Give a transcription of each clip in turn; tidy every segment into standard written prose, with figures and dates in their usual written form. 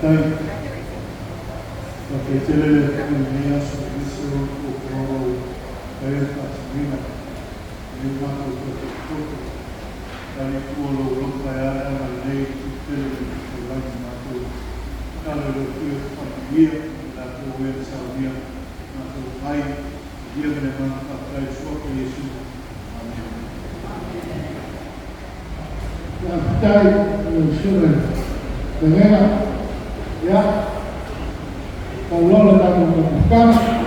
Tay, porque tiene el día servicio como es la semana, y un marco protector, tal como lo bloquea la ley que tiene el marco, cada vez que familia, la provincia unida, nuestro país, y el demás para el suelo y su amén. Primera, ya, habló la Dominicana.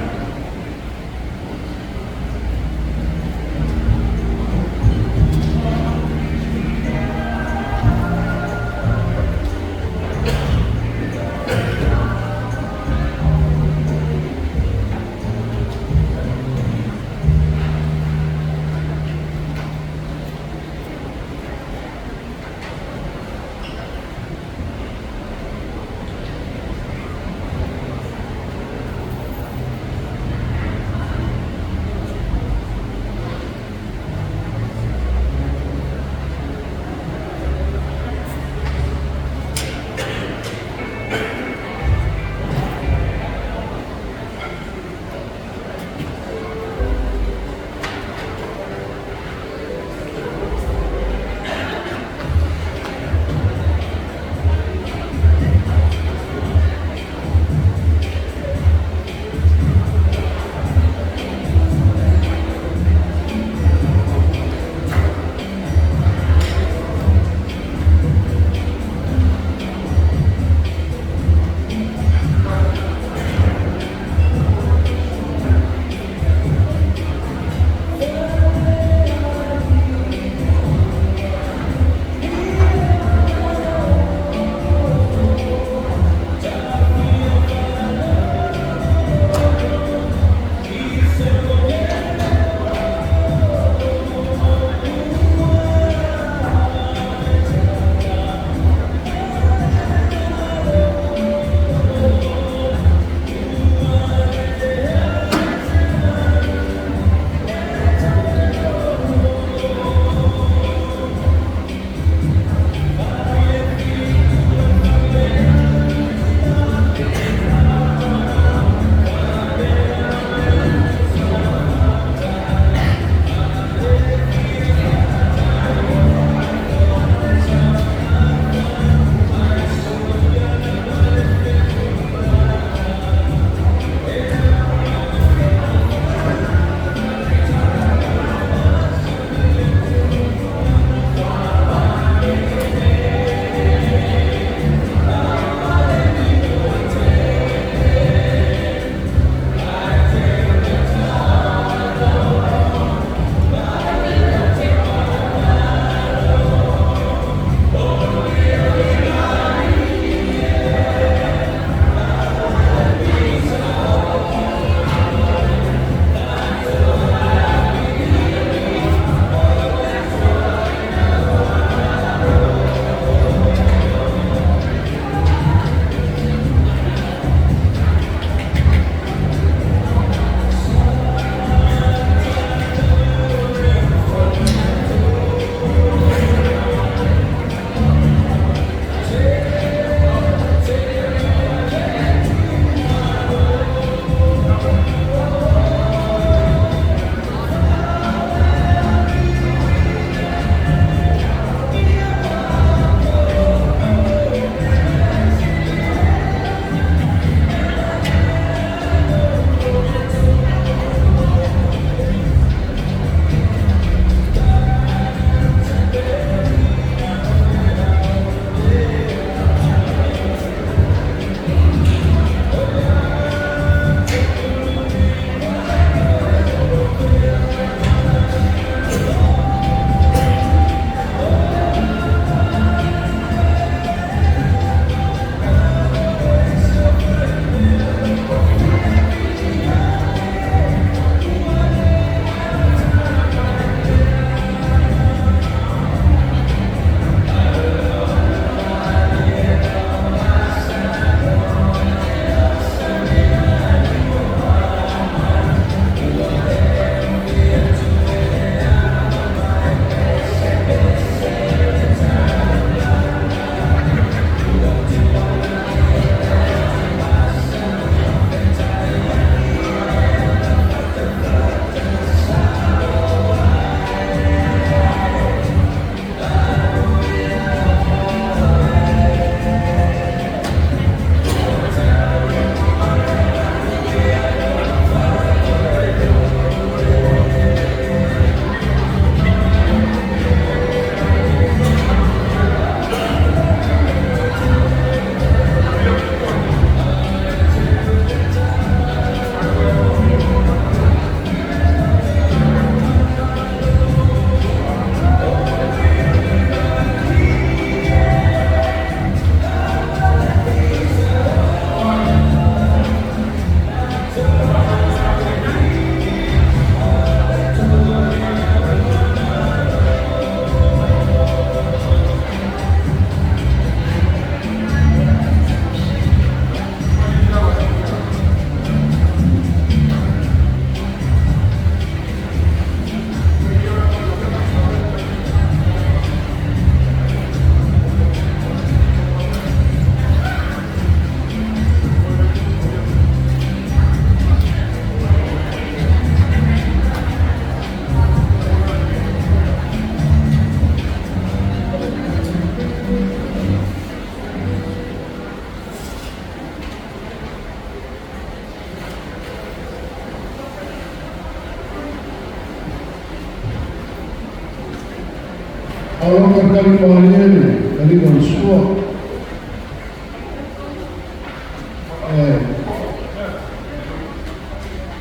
Kalau kali balik dari Malaysia,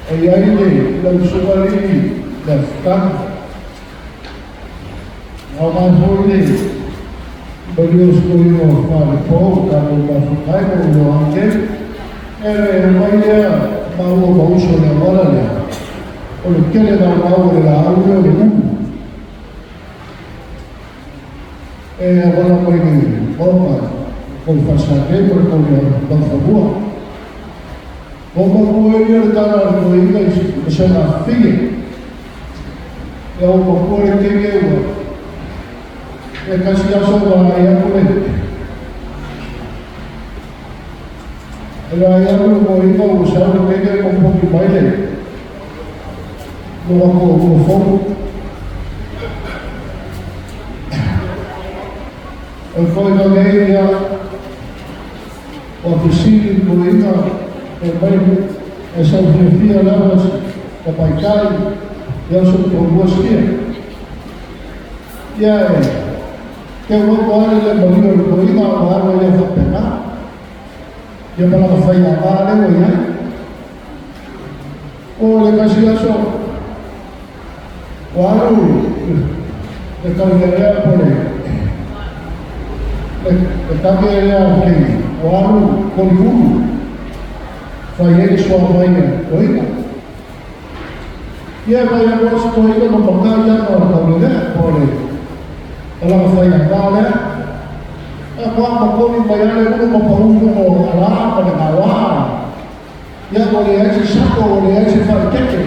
ayah ini dalam soal ini daftar, awal ini beliau sekolah Maripau kalau masuk kaya orang angin, rumahnya mau bawa soalnya mana ya, oleh kena dah mau adalah awal ini. Agora foi opa, com passageiro, com favor. Como foi dar no inglês, chama filha. É o popor que eu. É que se já só vai a comer. Ela aí no moinho usar o que é com pouco mais. No fogo. Foi na meia oficina incluída o meio essa filosofia levas a paikai e eu sou por você e aí que eu vou olhar ele banho incluída a água ele vai pegar e eu vou fazer a água ele vai ou ele vai ser só o água ele vai por ele Tetapi ia kini, waru kolibulu, fayek suamanya, oika. Ia bayar bos oika membakaya orang kau ni, boleh. Kalau fayek kau ni, aku makoni bayar itu memperungu ala pada kawan. Ia boleh aja satu, boleh aja fayek.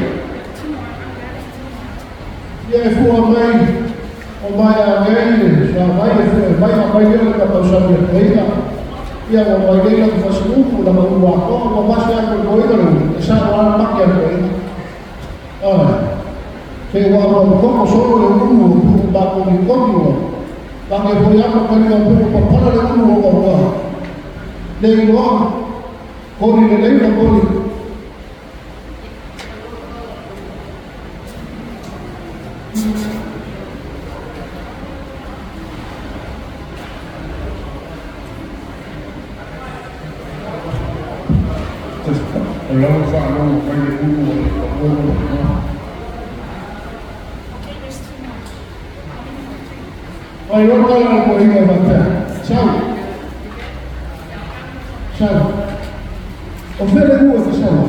Ia fuamai. O mai alguém, já vai ele para passar de coisa, e a vai ele que faz grupo, da rua, o mais é a coisa, essa hora não quer coisa. Olha, que o avô como só o grupo, o barco de código, lá que foi a coisa para para o grupo agora. Daí logo, corre ele não corre. Kalau fahamu banyak guru, Ayo kalau kau ingat baca, Syau, oferta gua tu Syau,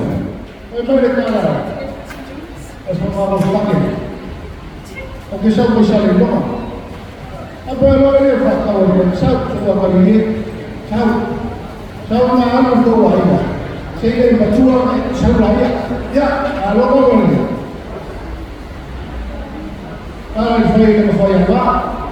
ayo mereka lah, asal mahu pakai, okey Syau bisa lima, apa yang dia fakau, Syau cuba kali ni, Syau mana tu wahai. Saya berjuang saya ya kalau kau ni saya nak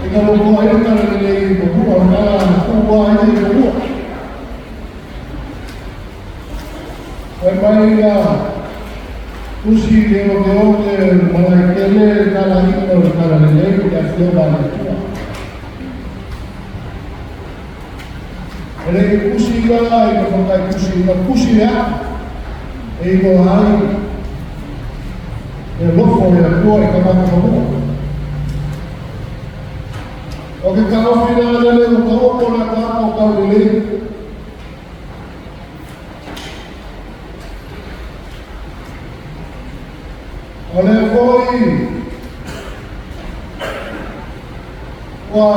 ina loko ai ka le ko ku ana ku wa ai ko ai mai ya usi le o ke mana kele ka la ni ko ka la le ko ya fio ba le ku ele kusi ka ai ko ka kusi ya e ko ai e lofo le ko e ka ma ko o ke ka o fina le ko ko na ka le ole foi wa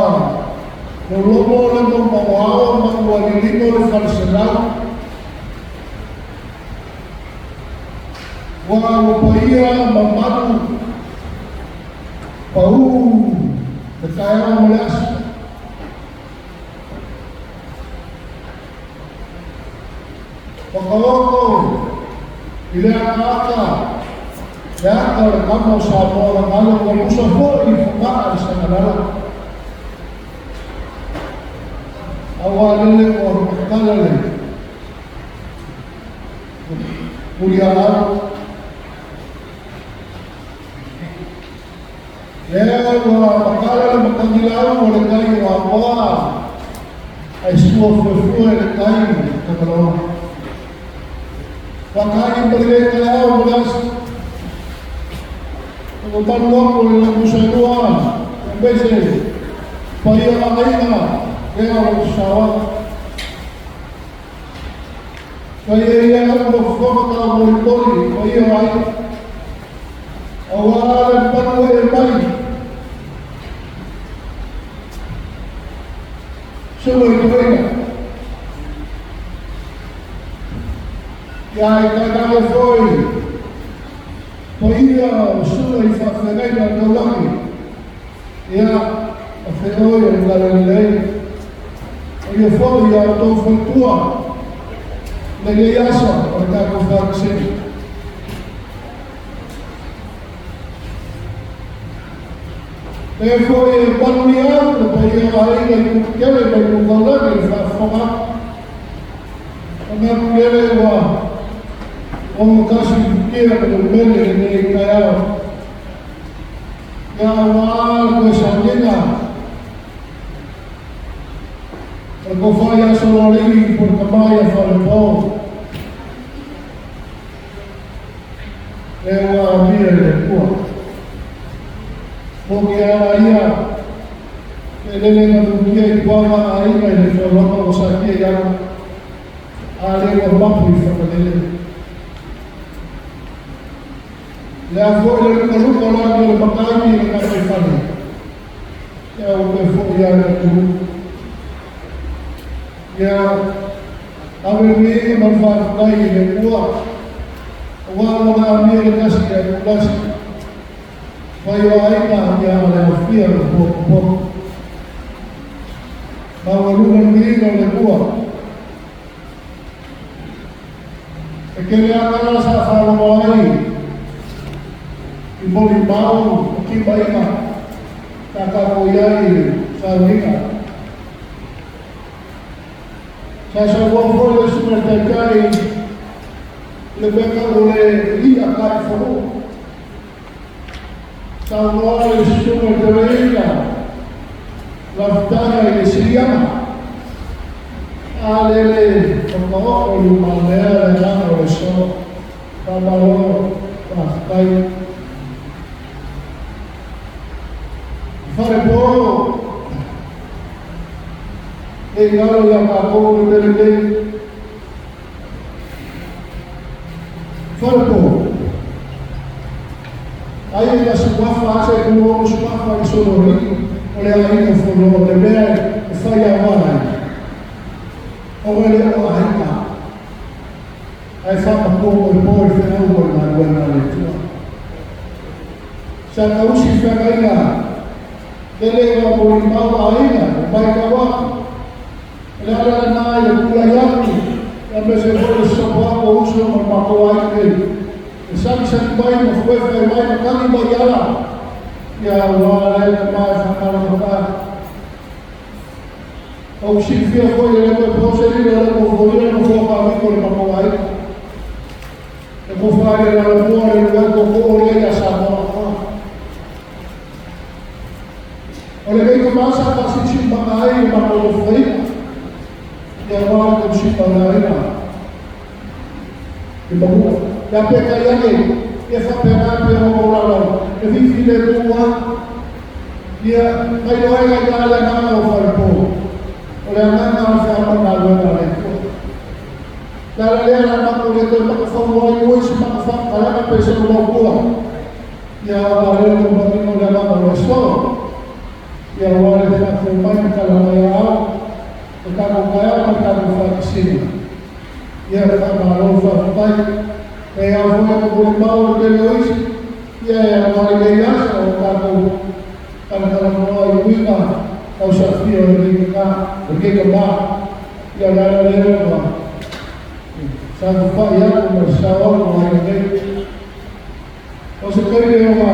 no lomo le mo mawao ma wa ni no le falsenau wa o paia mamatu pau te kaya mo le as pakaloko ile akaka ya kalau kamu sama orang lalu kamu semua informasi sekarang awalnya orang kekal kuliah ya orang bakal berkandilan oleh kali apa semua fufur oleh kali kalau bakal berlei kalau beras Kumpul waktu yang musuhan, besi, payah lainnya, dengan pesawat. Payah yang berfokus pada monitori, payah lain. Awal penuh baik. Semua itu baik. Ya, kita foi. Paya sura i whawhenei na tauaki. Ia, a whenoi o Galilei. O ia whau ia o tau whaitua. Nei asa, o kako whakseni. E foi e panui au, na paya aina i kukele mai kukalani i whawhanga. O ngā kukele wa o kasi kira ko mele ni kaya ya wal ko sanina ko faya solori por kamaya falpo ewa mire le ko porque ia ele na dunia igual a ainda ele falou o saque ya ale ko papu fa la foi le coruco la que le pacani le capitani ya o que foi ya tu ya ave me malfa dai le cua wa na mi le casi ya casi vai ai na ya le fia po ma o lume mi le cua e que le haga sa falo ai Iboli mau kibaika takapoyai sanika sasa wafole supermercado le beka ole ia kai foro saunole supermercado la ftana ile siriama alele como o lumanera de la eso pamalo pastai fare buono e non la paura del fare buono hai la sua fase come uno sua fase solo lì o le hai un fondo le bene e fai avanti o le hai fatto poco e poi fino a una guerra lettura se la usi fagana dele wa bolimau aina bai kawa la na le kula yaki ya mese ko so ko uso mo pa ko ai ke sa bai mo fue mai kali bai ala ya wa le ma fa ka Au silfia foi le ko poseri le ko foi no fo pa mi ko le mamoai. E ko fare la lavoro le ko le ya sa mo. O le kai masa pa si mai ma ko foi. Ya wa ko si pa la ina. E mo ya pe ka ya ni e fa pe na pe mo la. E vi file tua ia mai no ai ga la na o fa po. O le amana o se ama na luena le ko. La lea la mako le ko mako fa mo ai o se mako fa kala na pe se no kua. Ia o le ko mako no le mako o so. Ia o le fa ko mai ka la mai a o ka ko ka o ka ko fa sini. Ia ka ma lo fa pai. E a o ko ko mau le le oisi. Ia e o le ia o ka ko ka mo ai uina. Au safia o le ka o ke ka ba ia la le o sa ko fa ia ko sa o ko ai ne o se ko le o ma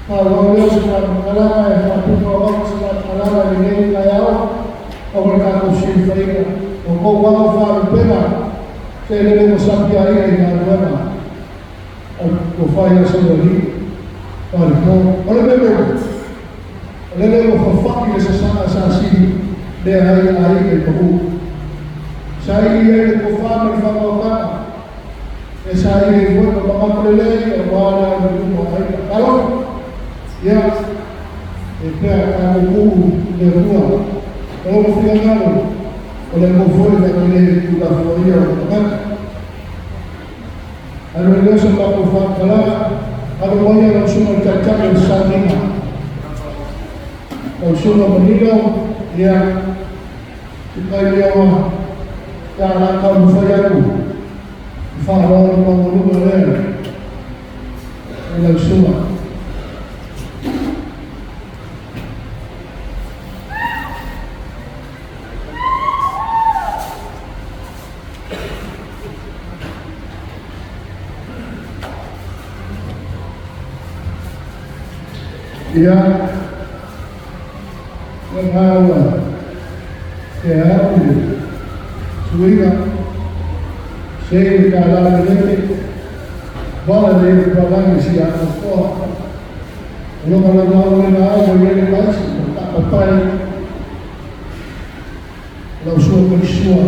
pa lo le se ka ala e fa pu no o se ka ala le ne ka ia o ka ko si fa ia o ko wa fa pena se le mo safia ia na luana o ko fa ia se lo li pa ko o le me Lele o fafaki le sasana sa si le ai ke tohu. Sa i le ko fa me fa ka. E sa i le ko ma ma le o wala le ko ai. Alo. Ya. E pe a ko le rua. O fi ngalo. O le ko foi le ko le ku la foi o ka. Alo le so pa ko fa kala. Alo mo ya no suno ka ka sa ni. Au suna manilo, ia, tukai lea wa, ka la ka mwhai aku, i whāroa ni mga luma lea, e lau suna. Ia, Hawa, Keapu, Suiga, Sei Kalale, Bola de Palangi, si a Foa, Loma la Laura na água e ele vai se botar o pai, la sua pessoa,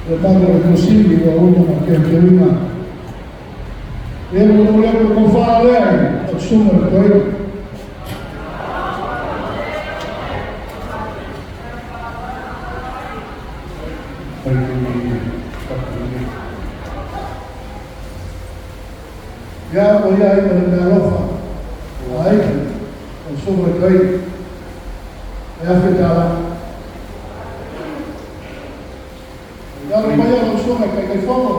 o padre consiglio, a última que é prima. Eu não lembro como fala, a suma coisa. Ya voy a ir con la roja, ahí, con su recuerdo, ya afectada. Ya no vaya con su recuerdo, que hay fondo.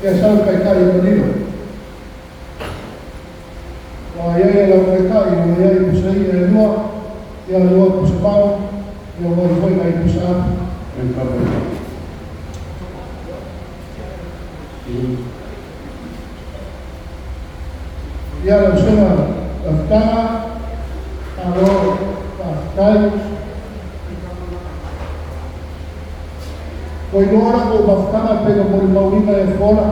Ya sabe que hay calle venido. Allá hay la oferta y voy a ir pues ahí en el lugar, y al lugar pues se paga, y luego voy a ir pues a ya la zona afgana, afgana, hoy no ahora como afgana, pero por el maurina de fuera,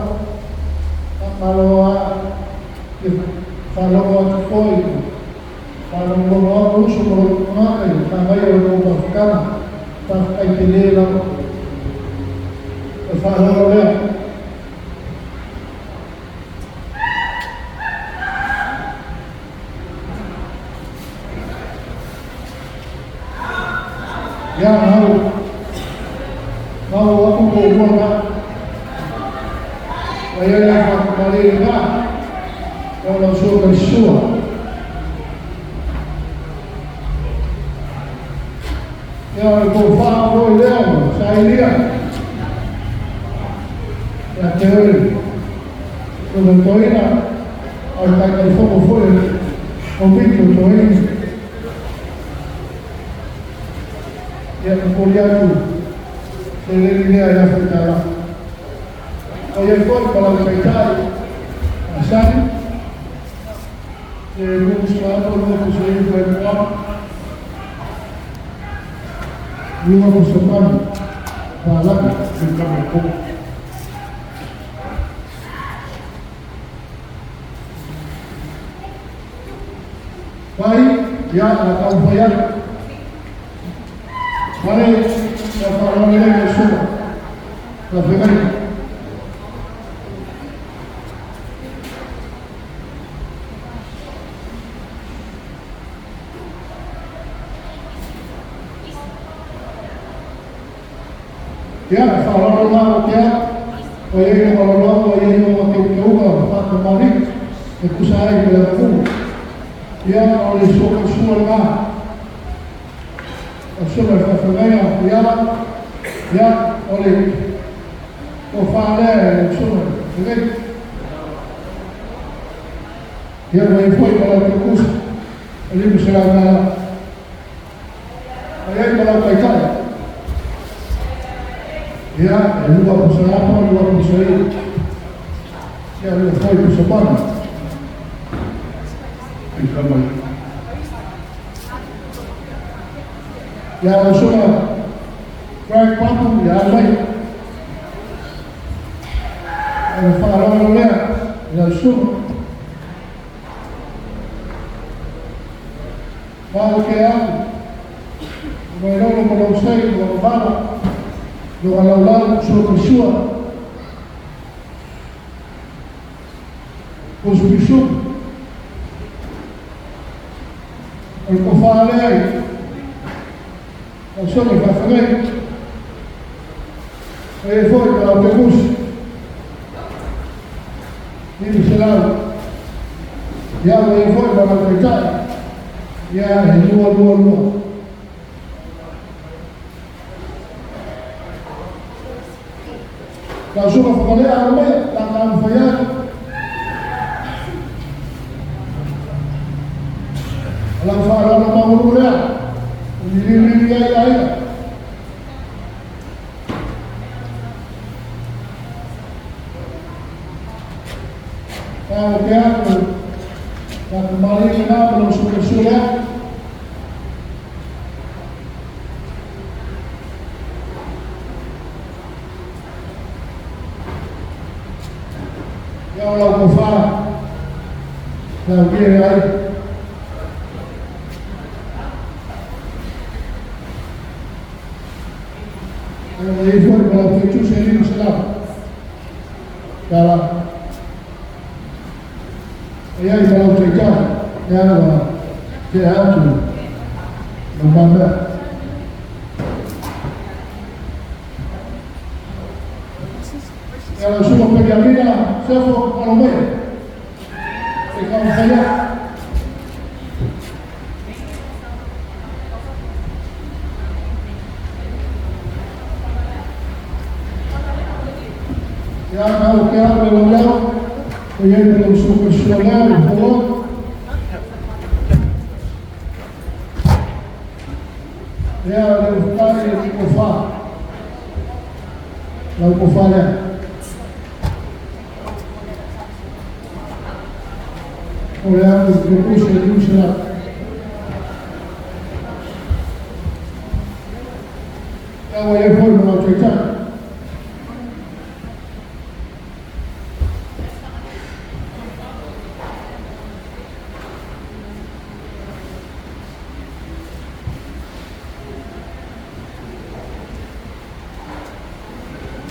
malo a falo a foi, falo a uso por el mar, también como afgana. Hay que leer el faro de ya mau aku buat saya yang kembali kalau suruh bersua ya ko fa ko leo sa ilia ya teori ko toina al ka ka foco foi o bicho toina ya ko ya tu se le ilia ya fetala o ya ko para el pecado así vamos lá para o nosso jeito vai embora. E uma pessoa para lá, fica um pouco. Vai, já akan bayar. Mari, ya para oleh semua. Bagaimana? Ya, kalau orang dia, orang kalau orang yang makin jauh, tak kembali, itu saya bilang ya oleh semua الشغل الفنية يا oleh وفعلها الشغل غير يا ما يفوت ولا تكوس اللي مش لما أيام ولا تيجي يا اللي هو بسرعة اللي هو بسرعة يا اللي يفوت بسرعة يكمل يا رسول Frank Papu ya baik Farolnya ya Rasul mau ke aku menolong menolong menolong menolong suruh Khusus الكفار Sono francamente e poi con l'autobus quindi ce l'hanno andiamo e poi con l'autorità ya il nuovo la sua famiglia a me la hanno fallato la farò la paura Ini ya. Kalau dia kembali kita belum sudah. Ya Allah kufar. Dan dia Ele foi para o feito seria Islam. Dalam ia kalau kerja yang dia tu memandang kalau semua penjaminan siapa kalau baik kalau saya ya kalau kita berlalu dengan dalam supersional bahwa ya ada kufa lalu kufanya oleh berkumpul sedikit selat yang wajib pun mengajukan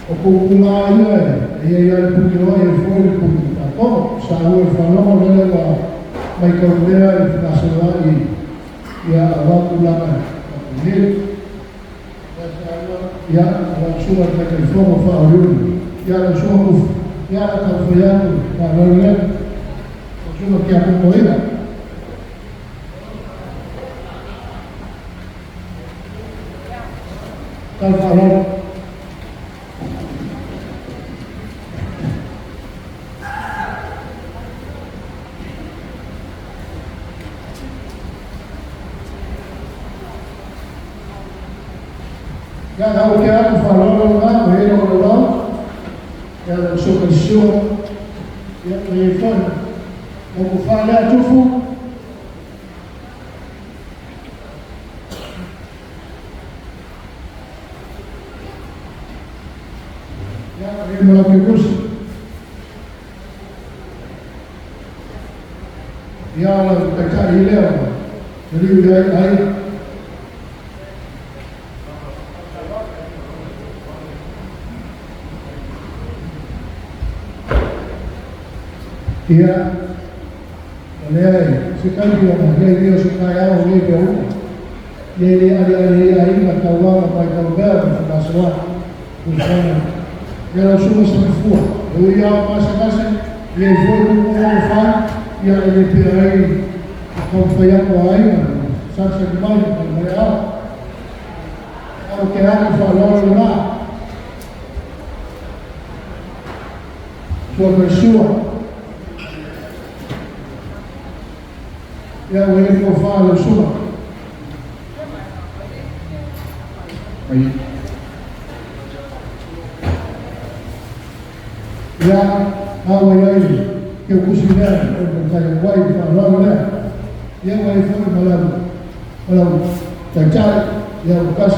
Ocupungannya, ia punya yang boleh punya. Oh, saya kalau mereka mai kaudea nasional ya awak ulangan. Ini ya awak surat mereka form faulun. Ya surat ya kalfiyat karena cuma kia pun kalau ya tahu क्या फॉलो होगा वही होगा ya langsung ke show ya telefon mau kufanya tufu lo que gusta. Y ahora está ahí leo, el libro ahí. Ia, se cambia uma lei se cai ao lei para uma. E ele aí na calada vai calvar na sua funciona. Ela suma sempre fora. Eu ia mais a casa e ele foi com o fã e ele pegou aí acompanhar com aí, sabe que mais no real. O que ela falou lá. Sua pessoa ya wele ko falo suma ay ya awalay ke kusina ko kaya wai falo la ya wai falo malam tachai ya kas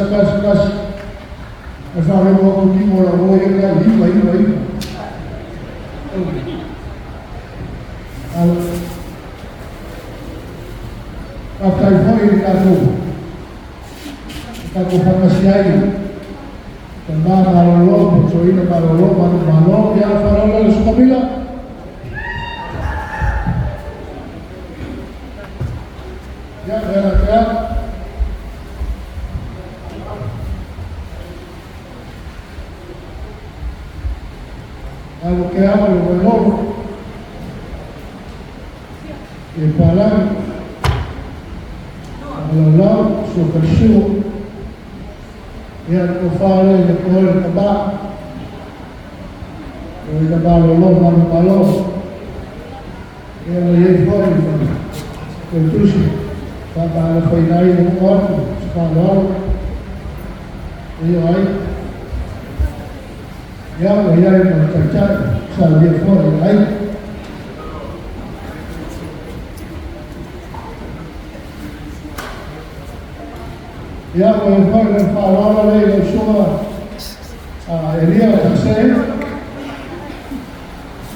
afare mo ko ni mo la wo ya ka li After foi kako pangasiay tanda malolo so ina malolo ya farola sa kabila ya kaya algo que ama lo bueno y para Allah supersur yang kufale de kol kaba o de balo lo man balo yang ye foi ko tusi para foi nai no corpo falou e aí ya no cacha sabia foi aí ya mejor el palabra de Yeshua Elías Hassan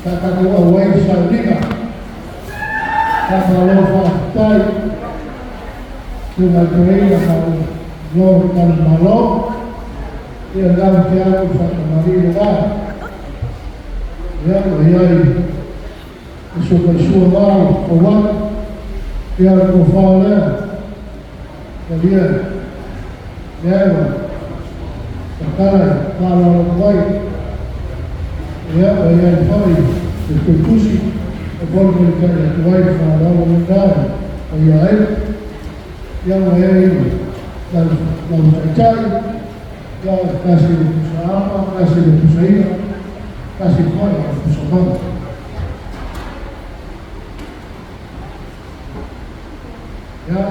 katakuwa away saldika kakalofa tay sumalkureya kalor kalmalo yang dalam tiada famari lugar ya ayai supersuar kawan yang kufale kalian ya, sekarang kalau baik, ya bayar fari, diskusi, boleh berjaya baik kalau mendengar, bayar, yang bayar ini, dan cari, ya kasih usaha, kasih usaha, kasih fari, usaha. Ya.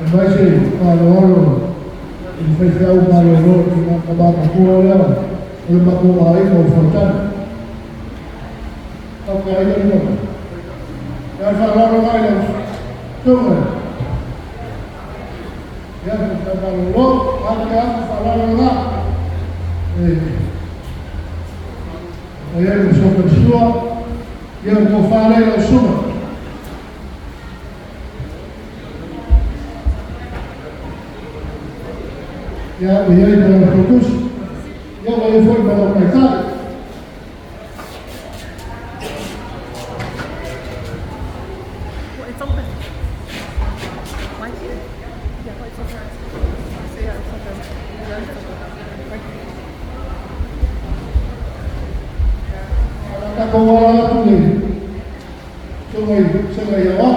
Vai ser valor, ele vai ser o valor que vai acabar com a cura, ele vai tomar aí com o fortão. Ok, aí não. Já falaram mais, toma. Já falaram até falaram lá. Aí eu sou pessoa, e eu vou falar eu sou. Ya voy para los frutos, ya voy para los mercados. Ahora como ahora tú se me llevó,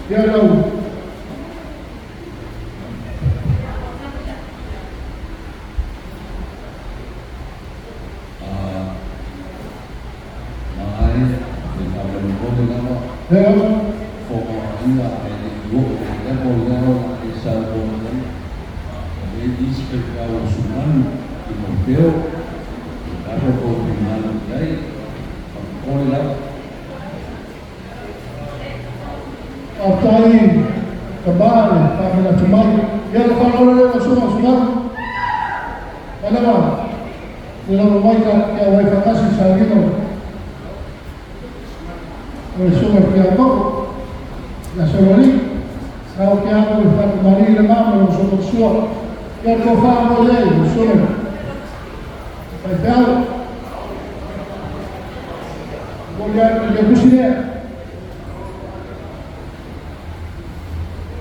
ya no. Aftai kembali kami nak cuma yang kalau ada semua sudah, mana Nilaupa maika kia waifakasi sa lino. O sumer kia toko. Na soroli. Rau kia ako i whakamari le mama o soto sua. Kia ko whaamo lei o sumer. Pai whiau. Kia kusi rea.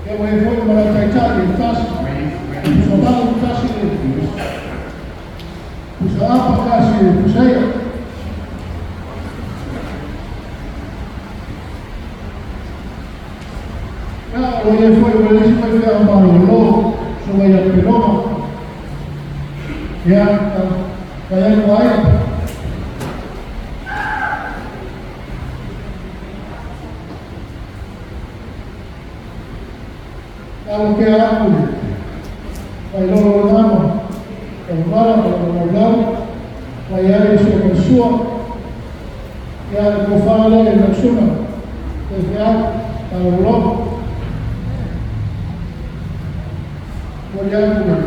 Kia wai foi mara taitari i tasi. Pusa malu tasi e. Pusa apa kasi e pusaia. Kia wai foi mara lesi mai whia maru lo. So wai a penoma. Kia kai anu aia. Kalau ke aku, kalau orang nama, kalau orang, kalau ada sesuatu sesuatu, yang kau faham yang semua, kalau orang, boleh aku,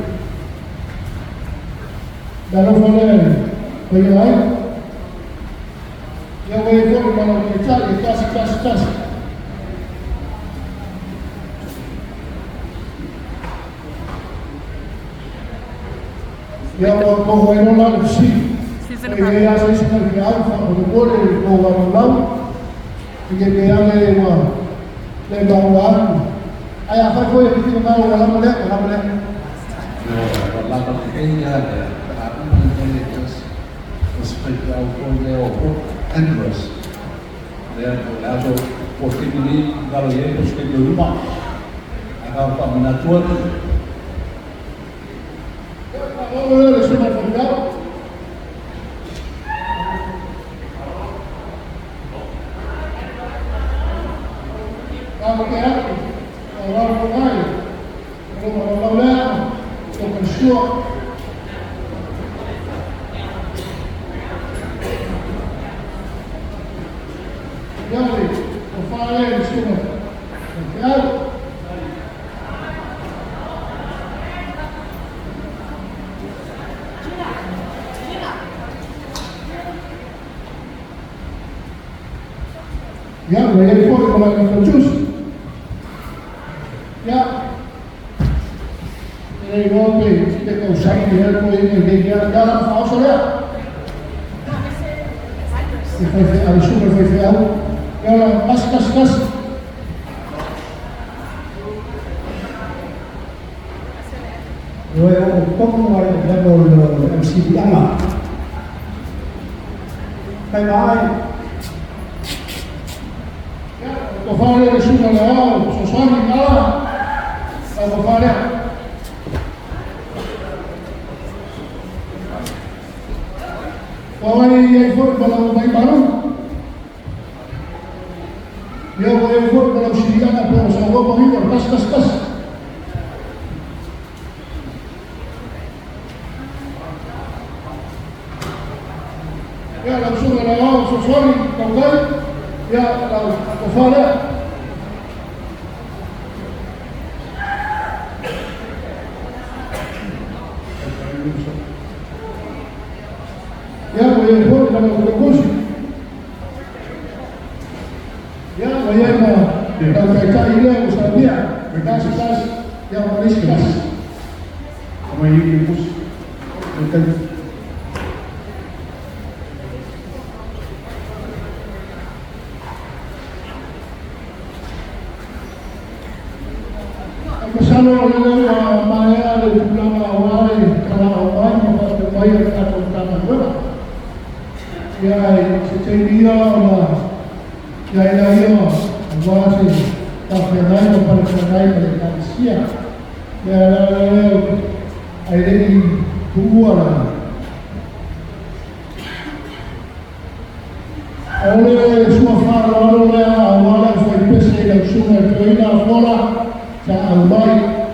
dalam mana, boleh ay, yang boleh kau kalau kita kas. Yang kau hendak nak si, yang saya sekarang yang aku boleh kau hendak, yang le bawa, ayah apa kau yang kita mahu orang boleh. La pequeña de intelligence respecto al correo Andros. De lado posible kalau ia posible di rumah. Agak tak menatuan. Vamos a ver si me ha fallado. Vamos a quedar. Vamos a poner. Vamos a hablar. Con el show. Ya ve. Por favor, encima. Cuidado. Ya, voy con la conchus. Ya. Ini golpe kita causar dia ko ini dia dalam fase ya. Seperti ada super feal. Ya, kas. Luego, ¿cómo va a llegar el MCB ama? Bye. Kau faham dia semua lah. Sosani kalah. Kau faham dia. Kau ini yang ikut kalau baik baru. Dia boleh ikut kalau sirian apa usaha penghibur. Kas. Ya langsung kalau sosani kau baik. Ya, kalau kafara. Ya, boleh buat kalau bagus. Ya, boleh kalau kita ini usaha dia, kas yang manis kas. Como ini bus, Kalau ada manera de plana awal kalau awal maka terbayar atau plana dua. Ya, secerita lah. Ya, awal sih. Tapi ada pada pada siap. Ya, ada di dua lah. Oleh semua farol awal foi pesquisa yang semua terina fora. Sa albai,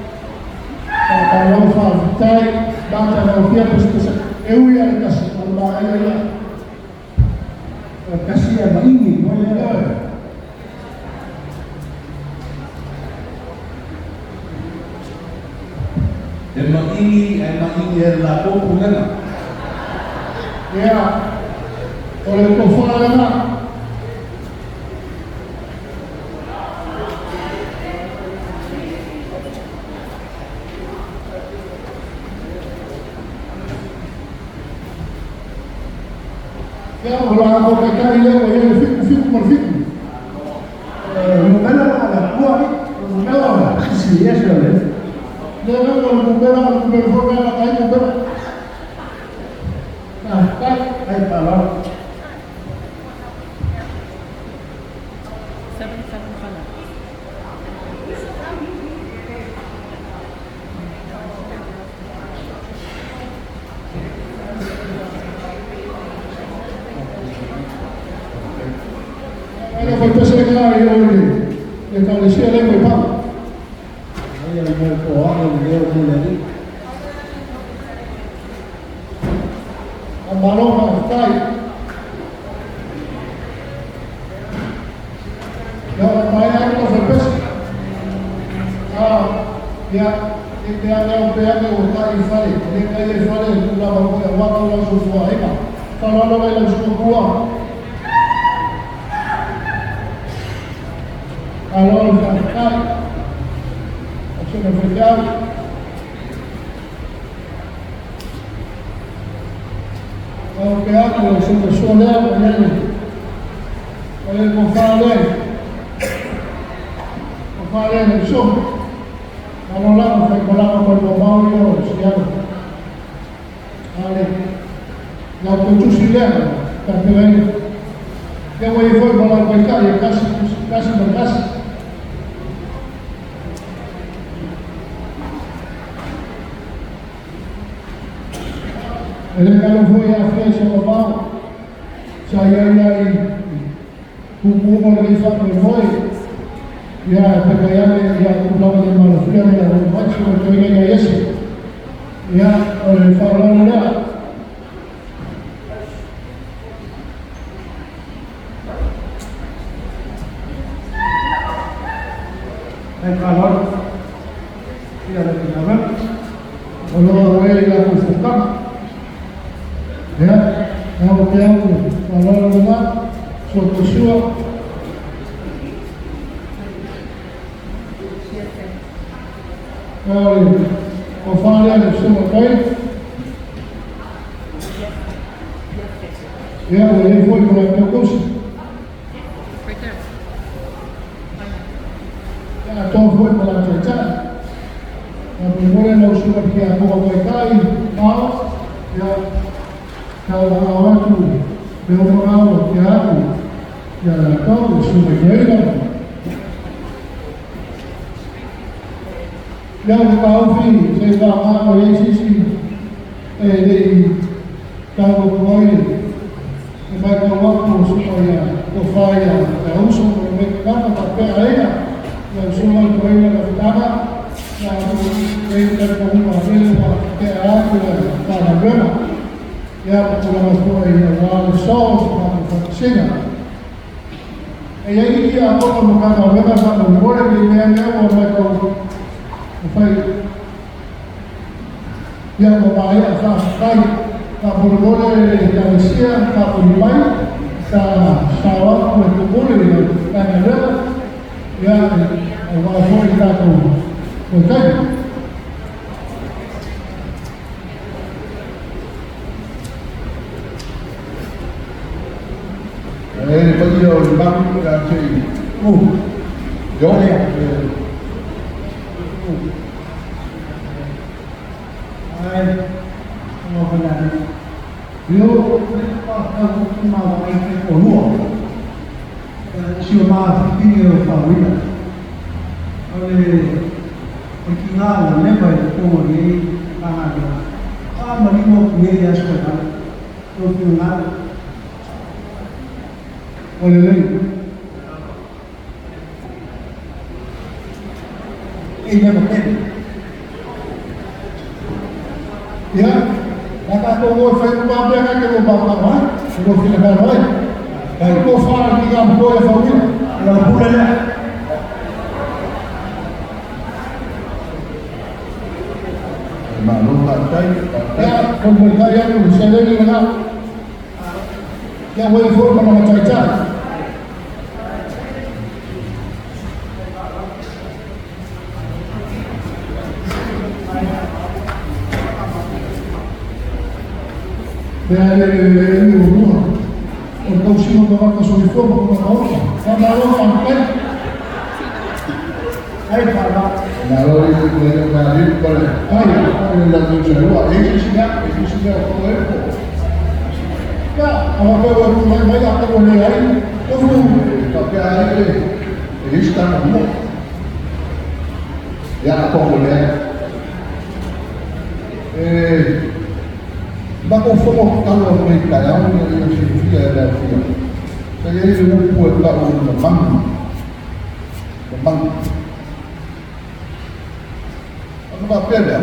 sa kalau fatai, baca kalau dia pasti ewi yang kasih albai ya, kasih yang ini, boleh. Emang ini adalah populer. Ya, oleh kofalana. Ya, kalau aku kata dia, dia fiku berfiku. Mukana ada kuat, mukana sih ya sudah. Dia kan kalau mukana berforma kayak mukana. Nah, kan, Hai kalau ada fantasia kali ini. Dia kalau siapa yang berpang. yang berkuat yang dia mulai Amaroma, tai. Ya, banyak itu fantasia. Ya, dia yang berani untuk ifale. Dia kaya ifale itu lah baru yang waktu langsung semua ini. Kalau orang langsung keluar. Kalau orang kai, sudah berjauh. Kalau pihak yang sudah soleh, banyak. Kalau konfalen langsung. Kalau orang kalau berbau itu siapa? Alih, yang tujuh silam, tapi lain. Yang wifi kalau mereka yang kasih berkasih. Ele kalau foi à frente ao mal, saya dari hukum organisasi foi, ya pegawai ya pulau di Malaysia ya macam tu ini ya sih, ya oleh Farana. hai kalau tidak ada kenapa. Kalau orang yang berfungsi, ya, kalau rumah suatu suap, kalau konfalen semua baik, ya boleh foi bulan bagus, ya atau foi bulan cacat. Boleh langsung pergi aku bagai mau ya kalau awak tu berumur ya aku ya tahu semua jalan yang tahu sih saya apa yang sisi di tahu boleh sebagai waktu supaya kufaya tahu semua mereka tapi ayah yang semua boleh bertahan yang kita mengumpulkan keadaan pada berapa ya pulang sekolah yang lalu soal sehingga ini dia apa mengatakan berapa satu boleh dibayar mereka upaya yang membayar sampai tak boleh Malaysia tak boleh sawah boleh dan ada yang walaupun kita tu betul. Bây giờ bác là chị Gió Hai mau kenal. Yo mau main polo. Siapa mahu ini favorit. Oleh perkiraan lepas itu ni ada. Mari mau dia sekarang. Perkiraan oleh lain. ini betul. Ya, maka tunggu saya bawa dia kan ke bawa kawan, sudah film kawan. Baik, kau faham tiga boleh faham. Kalau boleh lah. Mà luôn là cái Ya, pemerintah yang saya dengar Ya voy forma na macai-cai. Dari rumah, untuk sih membawa ke uniform mau sampai. Hai Pak. Lalu itu boleh balik boleh. Ayo lalu semua ini sudah boleh. Ya, apa baru banyak apa boleh hari. Tapi hari ini sekarang mau. Ya apa boleh? Bako fomo kalau mereka yang significa ada dia. Saya ini buat tahu memang. Apa beda?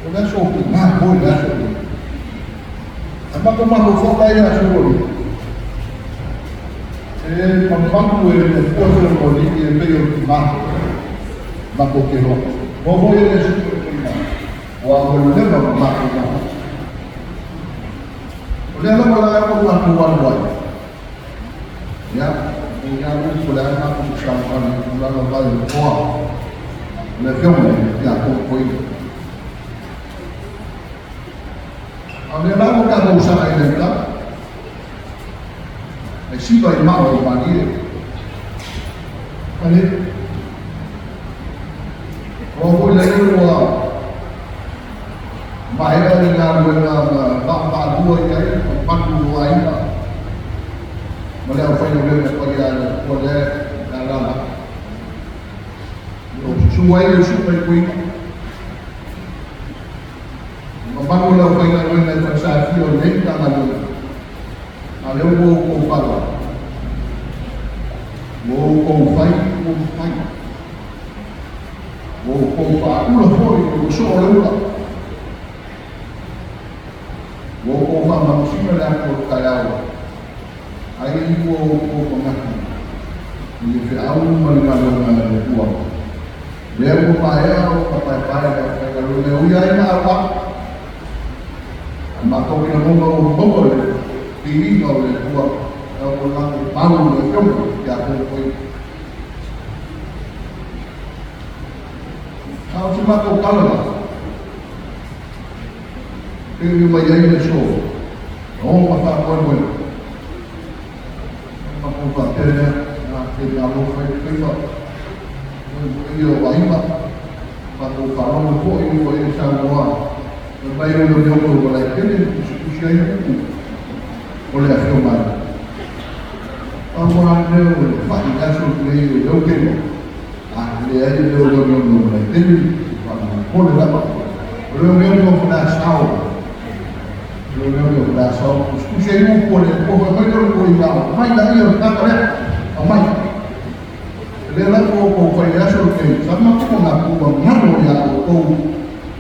Udah shopping, boleh shopping. Apa kemana fokai ya shopping? Pembantu yang kuasa politik yang beliau mah, bako kero. Bawa dia shopping. Wah, boleh tak makan? Boleh tak makan buat. Ya, punya boleh makan sampai bulan lepas buat. Boleh film ya, koi. Ada lagi kalau usaha ini tak. Siapa yang mahu bagi? Kali. Kalau boleh buat. Bahaya dengan bapa dua yang pandu lain, boleh apa yang boleh dalam sesuai kuih. Membangun apa yang transaksi oleh tangan ada mau pada, mau fight, ulah soal Wong manusia dah kalau hari ini wong pengaku ini Fir'aun mengalami uang dia upaya kalau dia uyai apa maka kita mau pilih oleh uang kalau orang tahu itu jatuh poin kalau cuma kau kalah ini menjadi show. Oh, masa pun. Aku pakai kita lalu kita. Iyo baik. Aku kalau aku ini semua. Baik itu jodoh boleh ini usia itu boleh firman. Aku ada banyak kasus ni jodoh. Dia ada jodoh boleh ini. Boleh dapat. Belum pernah tahu. Belum dasar, usia ibu boleh, mereka boleh tahu. Mai dah ia tak boleh, mai. Dia lalu kau faham surut sama kau mengaku mengaku ya kau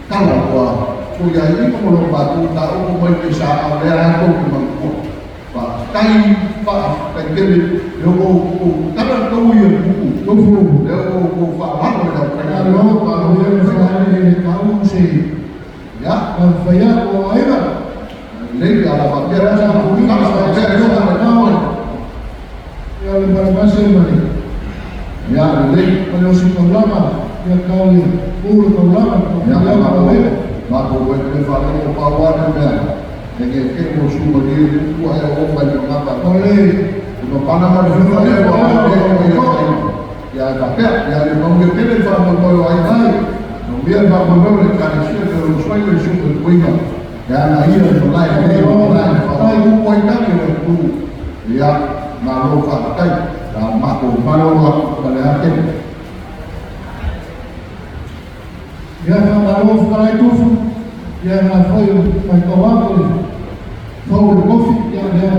kalau kau jadi ini kau belum batu tahu kau boleh bisa awal aku mengaku. Kai pak kekeli, kau kalau kau yang buku, kau faham Kalau yang saya ini tahu sih, ya, saya kau ayah. Lagi ala dia rasa mungkin kalau saya ada kawan yang berhasil mana? ya lagi Menyusun ulama yang kau puluh ulama yang aku berkefalan kawan dan dengan kau semua dia itu ada orang yang apa oleh Panama itu ada ya tapi ya mungkin pilih para pemain lain biar pemain kan terus supaya super kuingah ya ia mulai poin kami itu ya malu pakai dan malu pada hakim ya malu setelah itu ya foi kawan foi kofi ya dia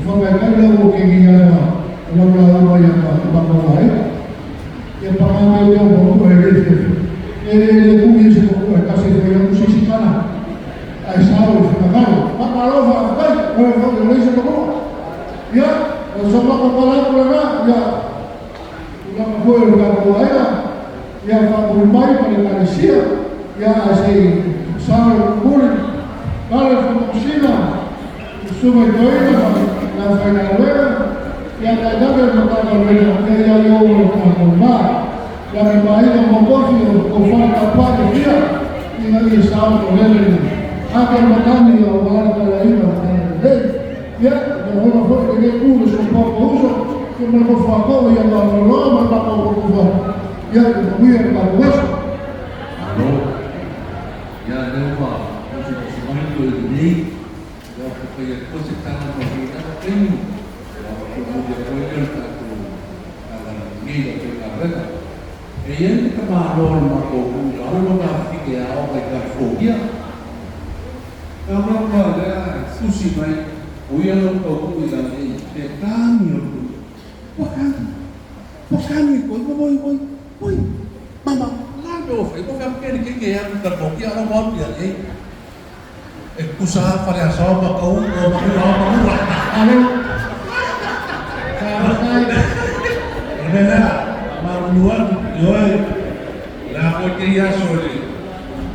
foi mereka mungkin dia lalu yang bangga yang pengalaman yang baru ele começa a casa de verão sisi kana ai saul nakalo makalova kai wewe unaweza kuona ya usoma kwa kala ya unamwona kwa kawaida ya kwa mbali pale Malaysia ya asi saul bure pale kwa sube coisa, la Faigaluera, y hasta allá me toca volver a que ya yo a formar. Ya me imagino un negocio con falta de día y nadie sabe con él. Anche il cambio a guardare la IVA ya, de alguna forma que cubre su poco uso, que me lo fa todo y a la broma me va a ocupar. Ya, que no voy a estar hueso. Alô? Ya leva o funcionamento do lei, já foi a coisa que está na vida do prêmio, como de apoio a lei da carreira. E ele que uma norma comum, a norma que é a obra da fobia, a norma da sushi vai, o ano comum da lei, é caminho, oi, mama, lá meu filho, vou ver quem é da fobia, a morte ali. É usaha para só uma coisa, marunuan yoe la kokia sole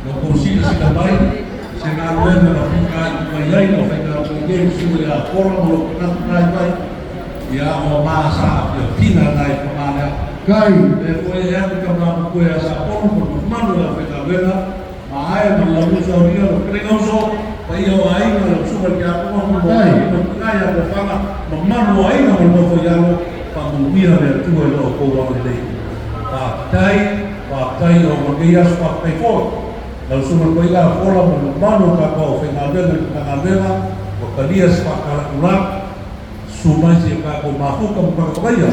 no kursi si kamai se na ruenda na fika mai no fika kokia sule a forma lo kai pai ya o masa ya pina dai pamana Kai, e foi ya que na koia sa forma por mano la fika vela mai no la luz ao dia no prengoso pai o ai no super que a como mai no kai a fama no mano ai no no foi ya pamumia le tua lo ko wa le tai o magia spa pe fo la suma ko ila fora mo mano ka ko fe na vela o kalia spa kala suma si ka ko mafu ka ko ya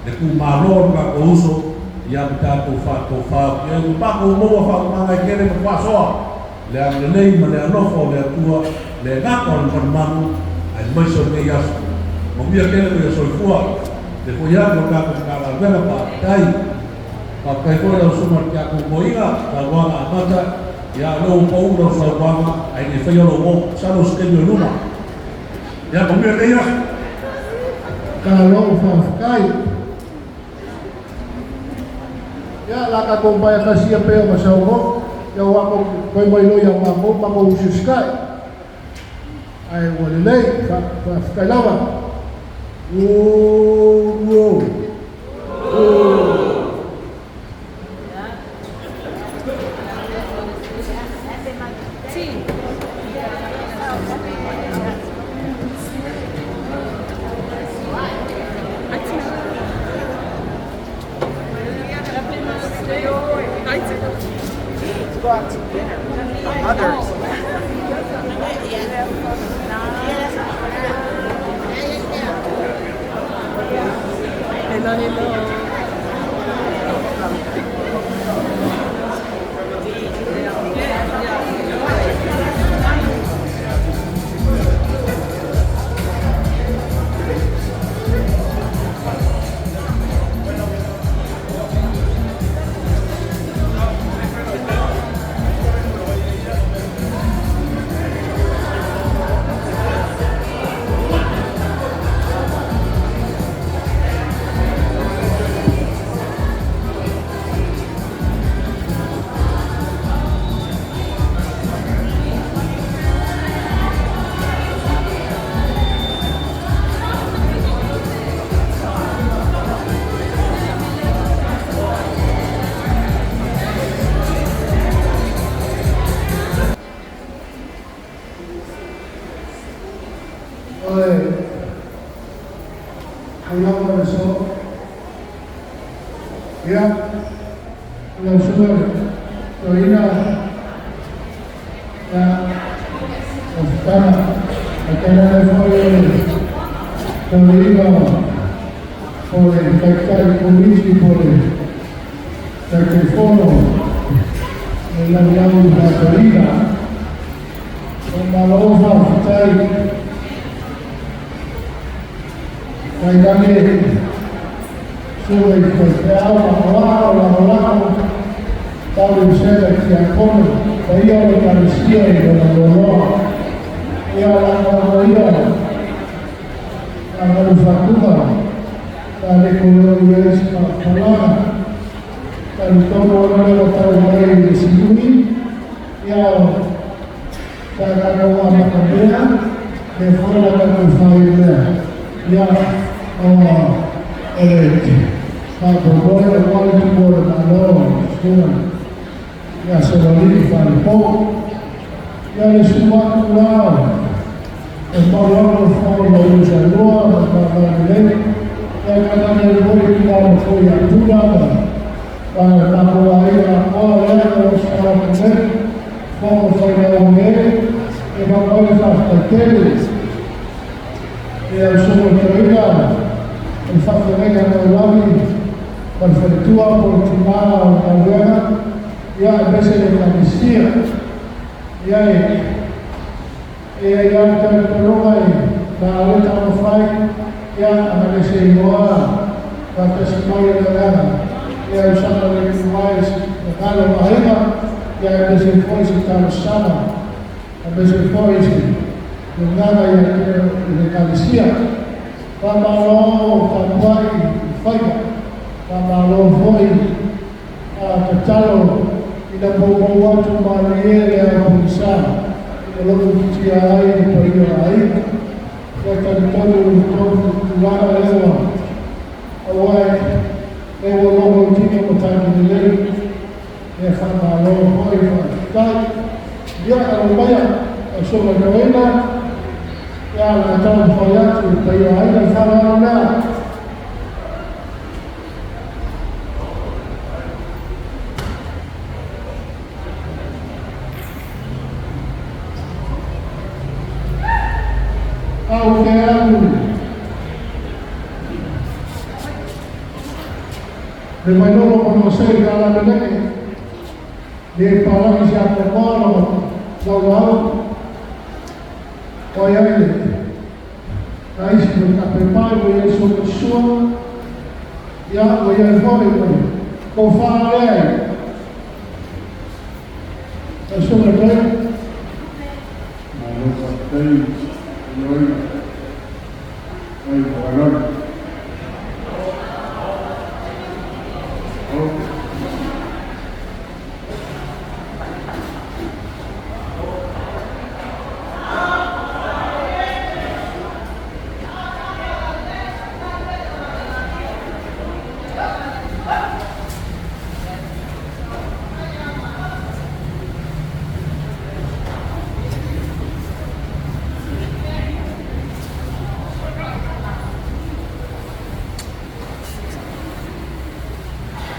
de ku malo ka ko uso ya ta ko fa ya ko pa ko mo fa ma na kere ko fa so le a le ma le no fo le tua le ga ko mano ai mai so me ya mo via kere ko so fuwa depois já colocar com a vela para kai ko la suma ka ko moiga la wana mata ya lo pou lo so wana ai ne feio lo mo sa lo que no luma ya como que ya kalau Kai. Ya, la ka kumpaya kasi ya peo masawo, ya wako koy moilo ya mamo mamo ususkai. Ai walilei fa kailawa. Wow. Go out to dinner. Others. Hello. Hablamos de eso, ya, la suerte, Torina, la Oscana, la cara de Torina, por el Cacay Comici, por el Sacrifono, el hablamos de la Torina, con la loja, Kaidane sube el abajo, Pablo Sela, que acome, veía la Eucaristía y con la dolor, y a la mayoría, la manufactura, la recolonización catalana, el tomo de la de Sinuni, y a la Canoa Macabea, que fue la que ya por el cual tuvo el valor, ya se lo dijo al poco, ya le subo a tu lado, el valor fue lo que se lo ya cada el voy a fue ayuda para la población, como fue la mujer, que va a poder hacer y al sumo el Faferega Nahuabi, perfectúa por Chimada o Calvera, ya en vez de Eucaristía, ya está el Peroma y la aleta no fai, ya a la que se iguala, la testimonio de la gana, ya usando de Cumais, de Galo Mahema, ya en vez de Foisi, Carlos Sama, en vez de Foisi, de nada y de Eucaristía. Pamalo Tapai Faiga, Pamalo Foi, Catalo, y la Popoguacho Marielle a Pulsar, y el otro que ahí, por ahí, ya cantando un poco, Lara Lewa, Hawaii, Evo Lobo Tino Motaki de Ley, y Pamalo Foi, ya a lo vaya, a sobre novena, ya la estamos fallando, pero ahí no estaba nada. Aunque algo de Manolo conocer a la Belén, de Palancia Pomano, Laurado, Oye, ahí se me preparo y eso me suena, ya voy al joven, con Faraday. Eso me trae.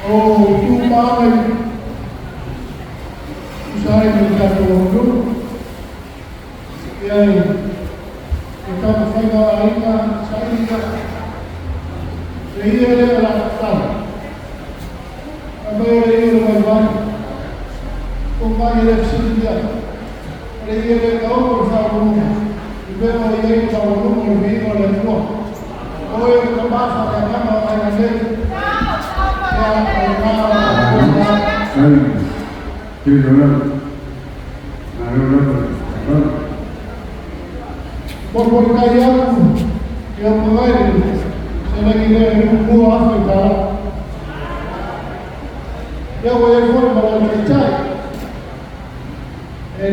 Tu pai, usai menjatuhkan, yang kita berfaham ainda saya dia adalah tahu, apa yang dia lakukan, kembali dari sini dia tahu bersama, juga dia tahu lebih oleh Tuhan, oh yang terbahasa yang mana yang por callar yang mengalir selagi dia buah Afrika dia boleh forma la cecai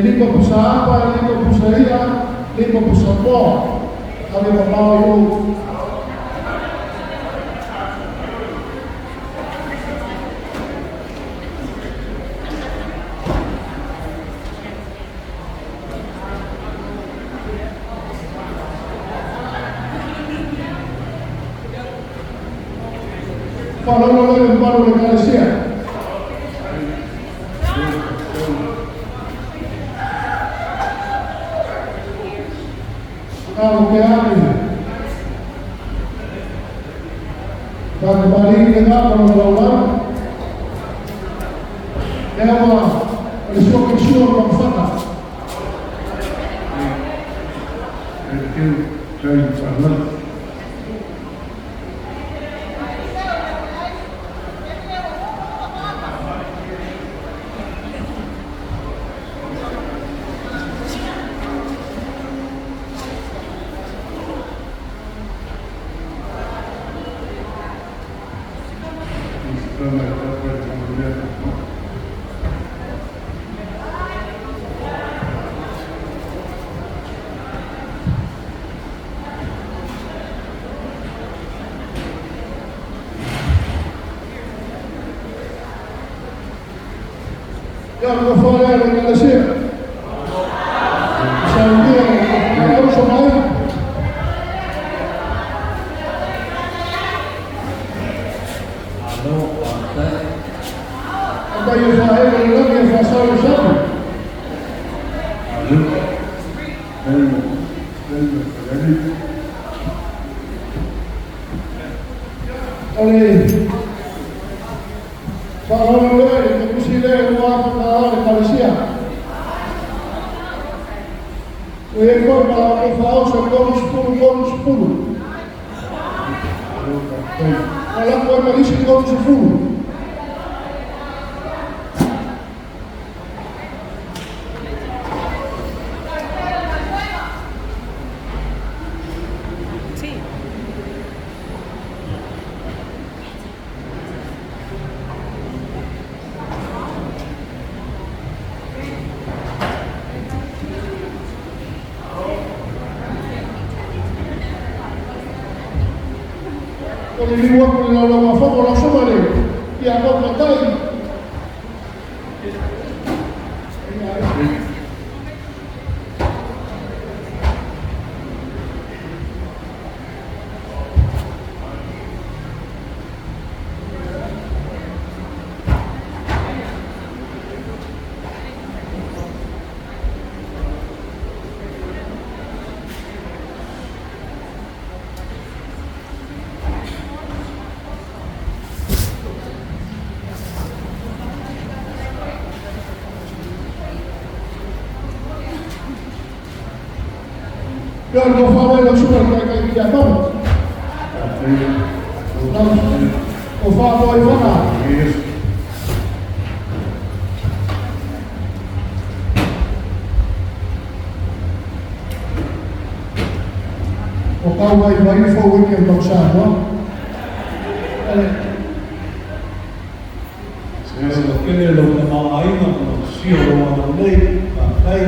lingua pusapa, lingua pusaria, lingua pusapo kami membawa itu Falando del paro de Galicia. Aunque hable, para parir de nada para hablar, el suyo con fata. Ya no fue a la iglesia. Sabía que era un somalí. Aló, Ante. Anda yo a él, que fue a Sao Paulo. Aló. Venga. Olha, falando ele, que pusile o ato da hora, parecia. O erro para o falso, bônus puro. Olha como ele disse bônus puro. Con il uomo che non lo fa con la sua mano, che ha fatto taglio. Io non fa la sua che chiamavo. Lo fa poi fa. O pau vai fogo que não sabe, não? Kene lo na mga aina mo, siyo lo ang lay, patay.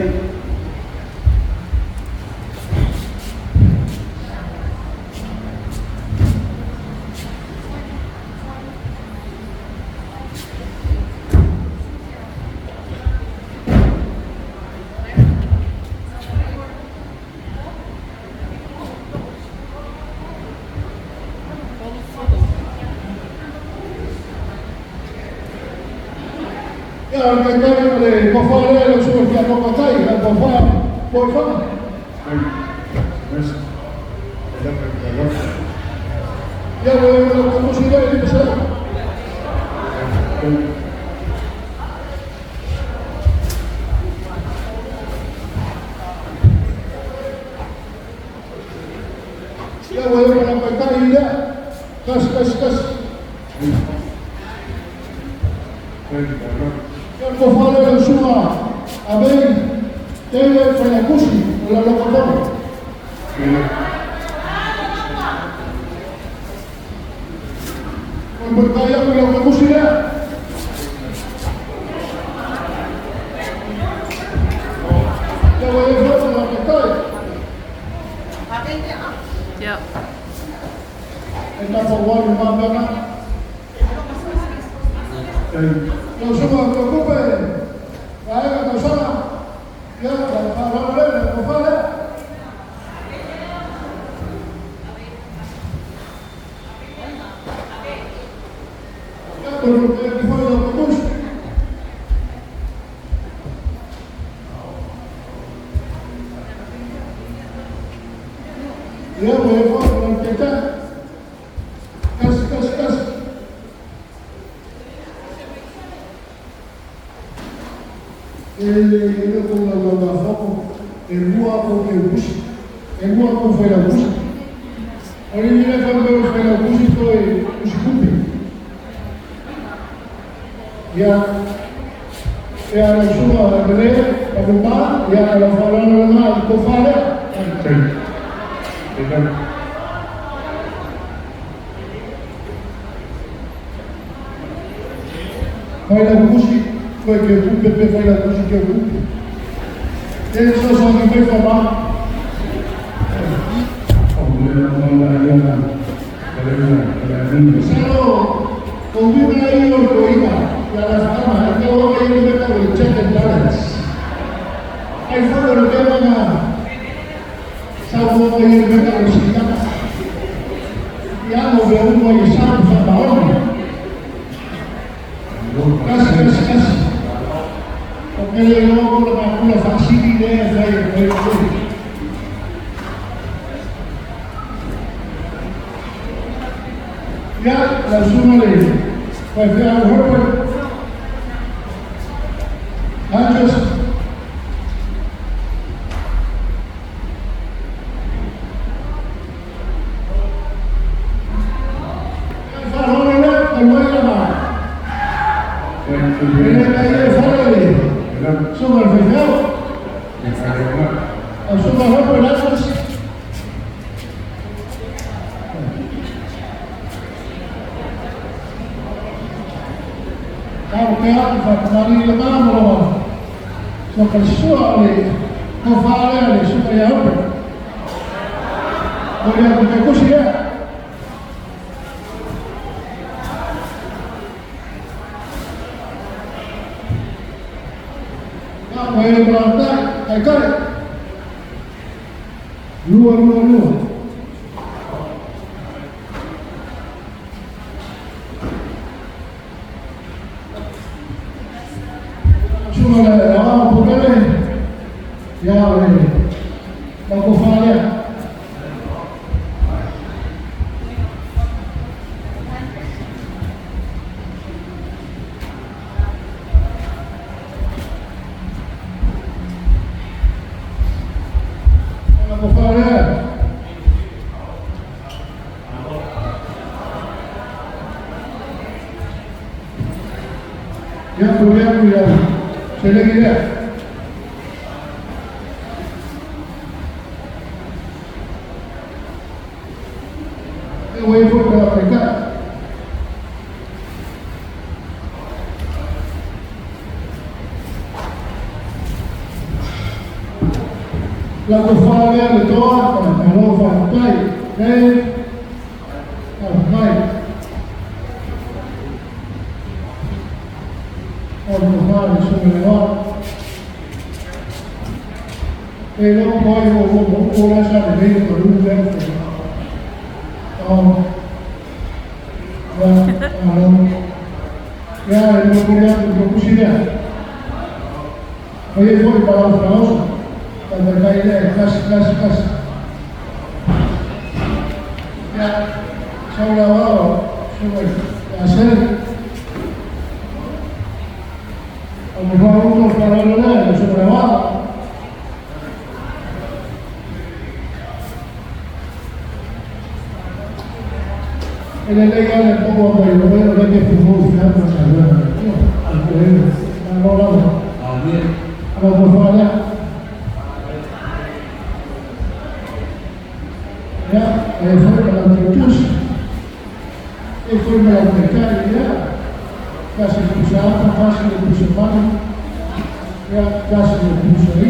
Ya que le cofare lo suo che hanno pattai, la cofare, poi fa. Ya lo como si le dice. Ya voy a la pattai ya. Cas. Io fare la sua a me deve fare così la locatore non puoi tagliare quello che così è io voglio fare la battaglia Ja. e dopo vuole va bene non sono preoccupati, la persona che fa valere, può fare. Quello che ti fai l'autobus. Io volevo fare un'anchetta. Cas. Ele com a foco, ele voa com o bus, ele voa com o bus. Ele me leva para o bus e foi o escupe. E a sua greia, a bomba, e a falando lá, o cofare. Vai na música. Foi que o PP foi a coisa que eu cumpri. Eles só sabem bem falar. Só convida aí o Coiba. y a las damas, es que luego hay un método de check and balance. Hay fondos que van a salvo que hay un método de sistema. Ya no veo un buen examen para ahora. Casi. Porque luego con la facilidad de ahí, ya la suma de pues a lo mejor antes Lua. La cofradía de todas, con el calor fantai, pero como una sabe con un verbo. Ya, el propusida. Oye, fue para los famosos. Cuando cae casi. Ya, se ha grabado sobre la serie. A lo mejor unos para lo se grababa. En el legal le pongo a lo bueno que fumó final para salvar al poder. A lo por favor ya, fue para la virtud, fue para la precariedad, casi le puso alta, casi le puso mano, ya casi le puso ahí.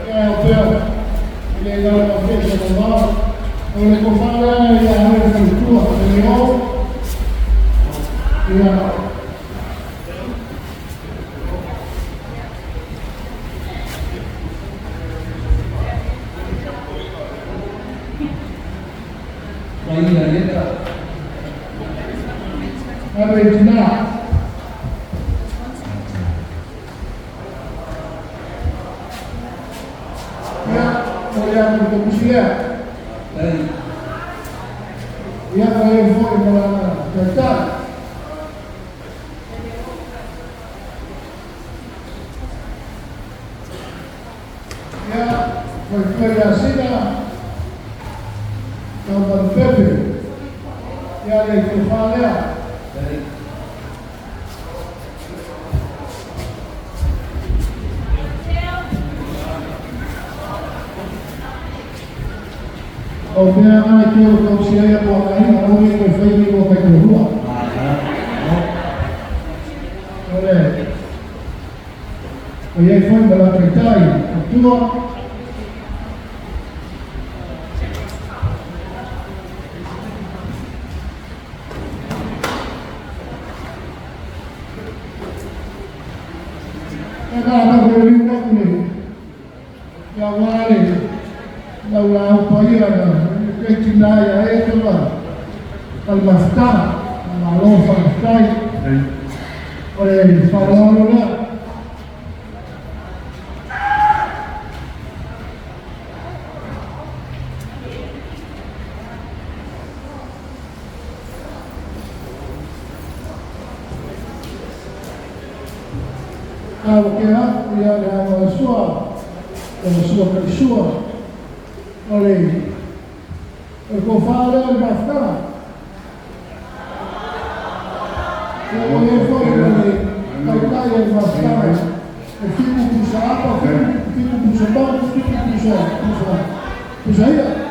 Ya, pero, le dio la fiesta de los con el compadre y a ver la cultura, le dio, y ya. Argentina. Ya, voy a publicidad. Ya voy a formar la verdad. Ya, voy a cena. Con Pepe. Ya le falea. Obviamente que eu considerei por aí, a única que foi que eu vou ter rua. Olha, aí foi para acreditar, tua. Nagkakataon ko rin ako niya. Kaya nga rin, naulang pa yan. Kaya kinaya, ito ba? Kalbasta, malong pagkay. Oleh, parang na. Kaya yan ang mga suwa kay suwa. Oleh, kung fara ang basta. Kaya foi kaya ang basta. Fico puxa apa, fico puxa banco, fico puxa aí.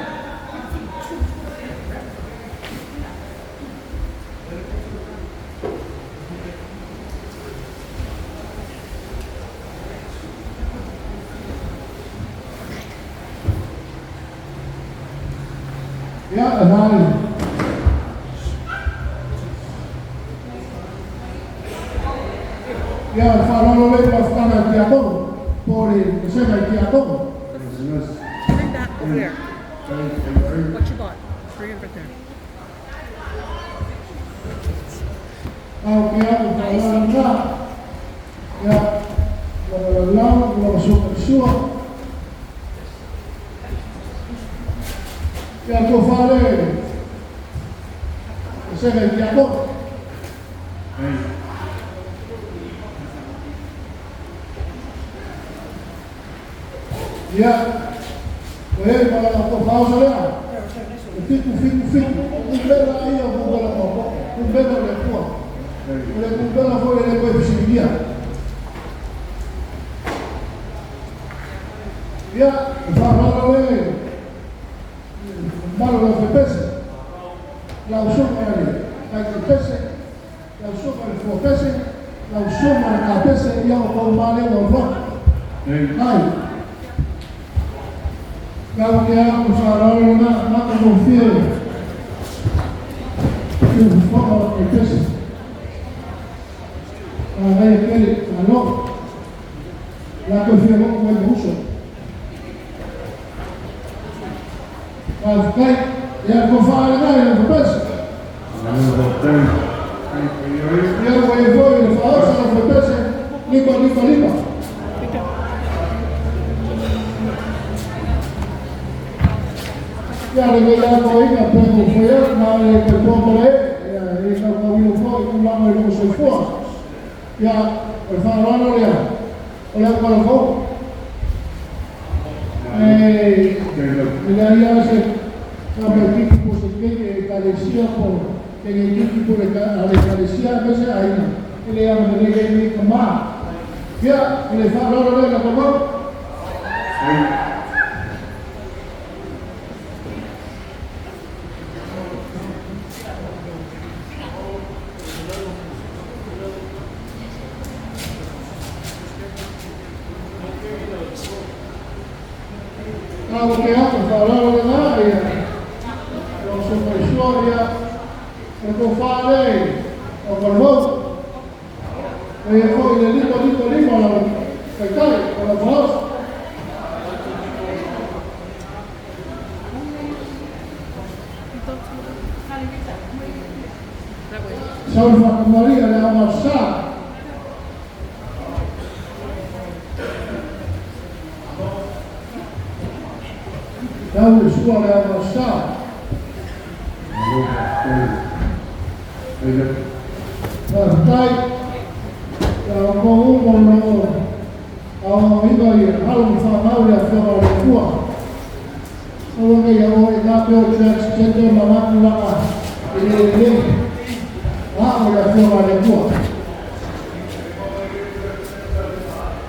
Ya, análise. Ya, falando bem bastante aqui a pouco, por você vai aqui a pouco. Bring that over there. What you bought? Bring it right there. Aunque ya, falando já, ya, vamos a sua. Ya, que eu falei, você vai aqui a pouco. Ya, oye, para la pausa ya. Fico. Bela aí, eu vou bela pouco. Bela depois. Olha, bela foi depois de seguir. Ya, falando bem. Malo lo que pese. La usó para el pese. La usó para el pese. La usó para el pese y hago con vale o no. Ay. Claro que vamos a hablar más confío. Que un poco el pese. Ahí quiere, no. La confío con buen uso. Kijk, ja, voor vader en voor best. Ja, voor je voor je vrouw en voor best. Lipa. Ja, dan wil je voor je, dan ben ik voor je, maar ik ben voor me. Ja, ik ga voor je voor, ik kom langer nog zo voor. Ja, we gaan langer, ja. We hebben maar een volk. Ya se equipo se carecía en el equipo carecía a veces ahí no le llaman de ley más ya le fa ahora le la tomó algo que hace para hablar de nada la superhistoria el confale o por vos fue el lindo la pecado con la voz Salva María le amasar Dawid suwa le amasar Batai, como uno no, amigo y algo famoso de fuera de Cuba. Solo que yo voy a ver que la máquina y le vamos a fuera de Cuba.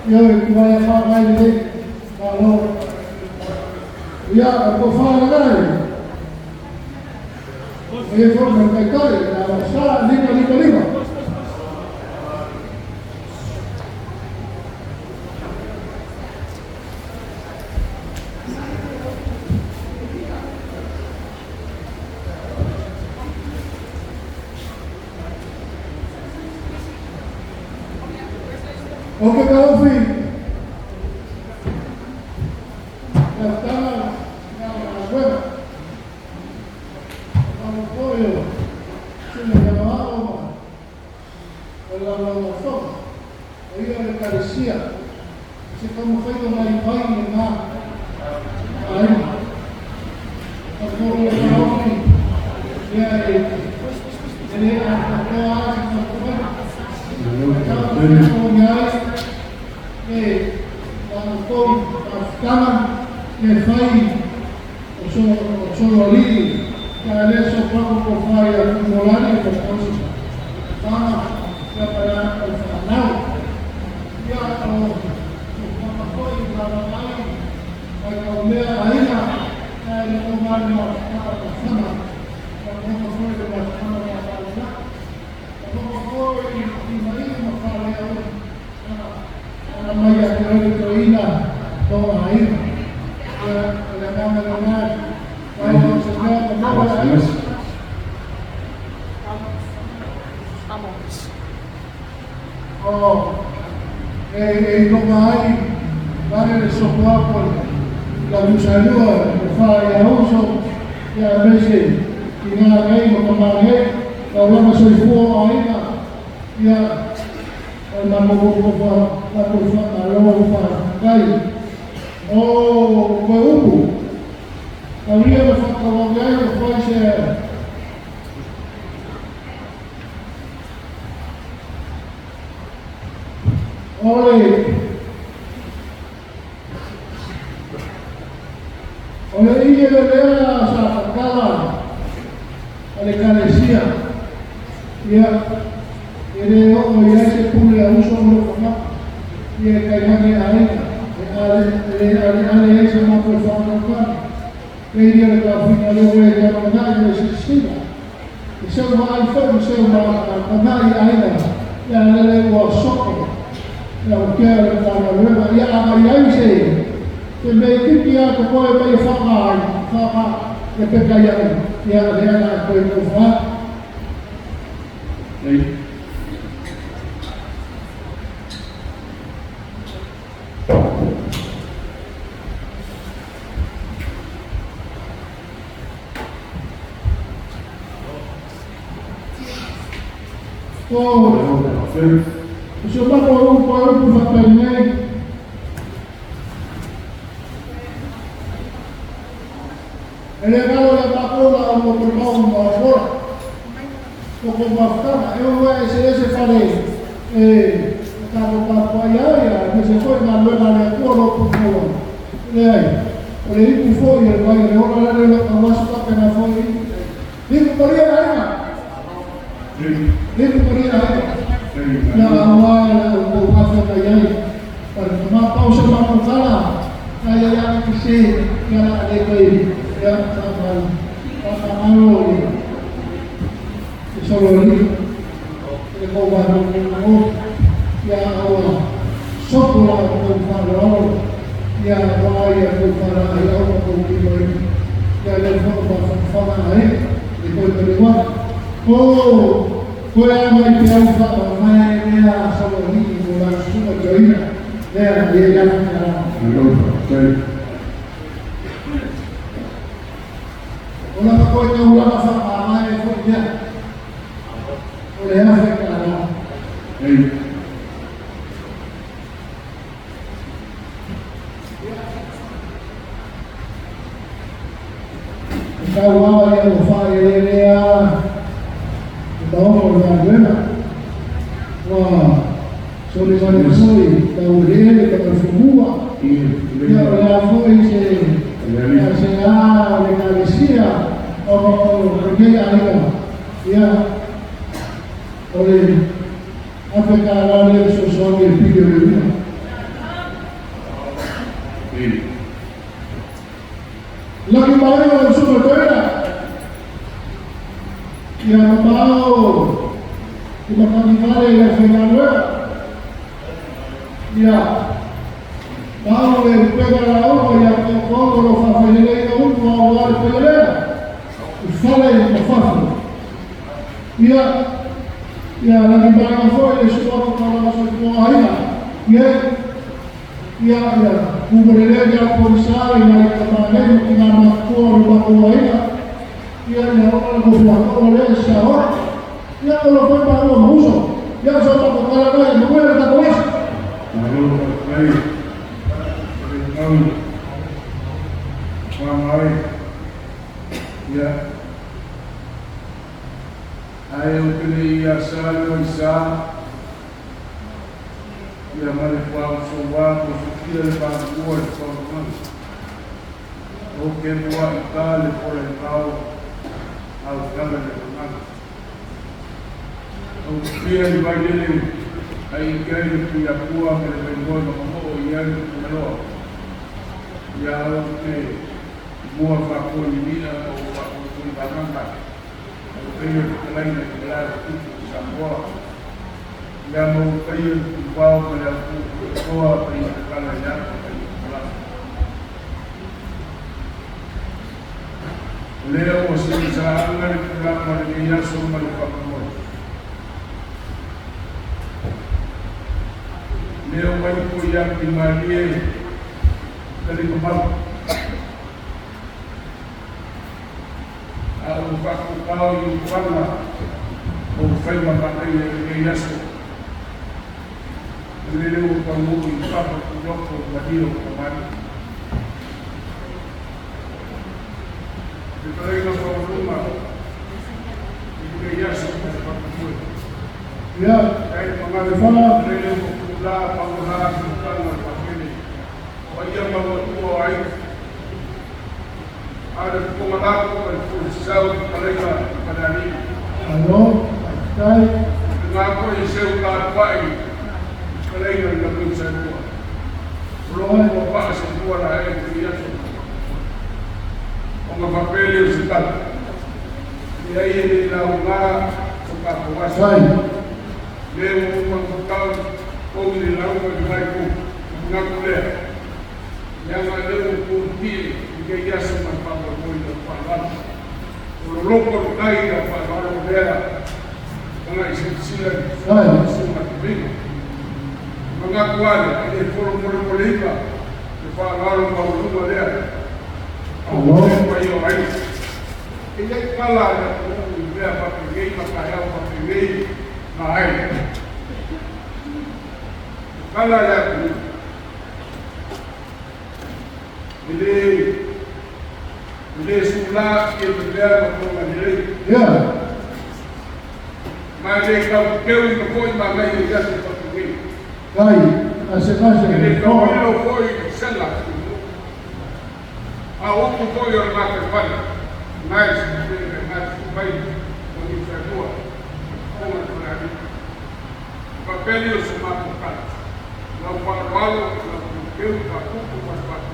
Yo voy a pagar el valor. Ya, por favor, oye, fue un pecado, la sala, Lima. O que kaufi. Estaba la buena. Vamos pollo. Se me llamaba el laboratorio. Ella le carecía. Se como feito na imagem na aí. Agora o kaufi. E aí ele acabou a que fai o sono lì che adesso proprio fai accumulare le cose fanno per il fanno io ho poi la mai a cambiare la linea e tomare la fama quando fuori la fama poi il marino fare una maglia che troina con ahí la gama de mar vamos como hay varios soportes por la luchadora que falla uso y a veces y nada ahí no como ahí la buena soy fuego ahí ya la movo la o Guaúco, havia de trabalhar depois olha aí ele era sacada ele carecia e ele olha se pula um sobre e ele caía aí alle ese ma per fare qua e dire che la fine le vuole che non dai si stima e se un iPhone se un dai e alle le vuole sotto la chiara la nuova ya ma ya sei che me tutti ha poi per fare e per cagliare ya le poi per fare se va por un pueblo fraternel el legado de la cola o por un ahora o con bastante yo voy a decir ese faré cuando para allá que se fue la nueva de todo por favor de ahí o le di un folio el baile ahora le lo que más está pena folio digo por ahí digo por ahí la awal bukan ayat pertama pausa makala saya yang kisi yang ada bayi yang sama malu solori ko baru ya awal sokola ko baru ya waya ko para ya ko bayi ya le ko fama ai ko terima Fue a muy piafa, mamá era solo niño, la suma joina, era de la una coña una fa mamá e fue ya. Ole hace cara. Estaba ya lo fa idea. Vamos a buena. Wah, sobre mana soi, tahu dia kita semua. Ya Allah se ya legalizia o porque ahí ya oleh apa kalau dia sesuatu yang video ini. Lagi mana yang sudah berbeda? Ya mau kita kembali ke final ya mau pegar la uno ya pongo lo facilita uno a jugar sale fácil ya la que para fue el suelo para la ahí ia kumerelea polisa ina ikamane kina makua makua ia na ona ko ole sawa ia ko lo fa lo muso ia so ta ko kala na mo era ta ko es Malu baik, tahu, ramai, ya. Ayo kini ya selalu sah, ya mari puang sobat, berfikir bangkuan sobat. Oke buat kali boleh tahu, al kala dengan. Oke di bagian ini. Ay kayo kuya-kuha ka na bengon mo iyan kumalo. Yaw ke buwa pa ko ni na o pa ko ni bangka. Ay kayo kalay na kala sa buwa. Gamo kayo kuwa ka na kuwa pa ni kala ya kala. Leo sa angal kala ni ya sumal pa mo. Leo mai ko yang dimari dari kembang. Aku pakai kau yang kuala, aku fai makai yang yasu. Leo kamu yang pakai doktor badio kemari. Di mereka kau rumah, yang yasu pakai. Ya, Kait mengalami Leo la pangalan bukan begini. Wajah bawa air. Ada pengalat bersau mereka pada ini. halo, kai, Mengaku iseu kapai. Mereka yang bersau. Belum bapak semua lah yang biasa. Orang papel sekat. Dia ini launga suka puasa. Dia mengkau kau ni lalu berbaikku mengakulah yang ada kunci jika semua pada boleh dapat lopor kaya dapat orang dia dengan istilah semua itu mengakulah ini forum politika dapat orang baru dia Allah bayu bayu ini kalah dia pakai pakaian pakai naik kala ya ini sulah yang berada pada diri. ya, Mereka kau kau magai dia seperti ini. kai, asal Ini kau kau salah. Awak kau yang makan pada, nice, baik, bagi saya dua. Kau berani. Papel semua bukan. Não falo, eu papo mas papo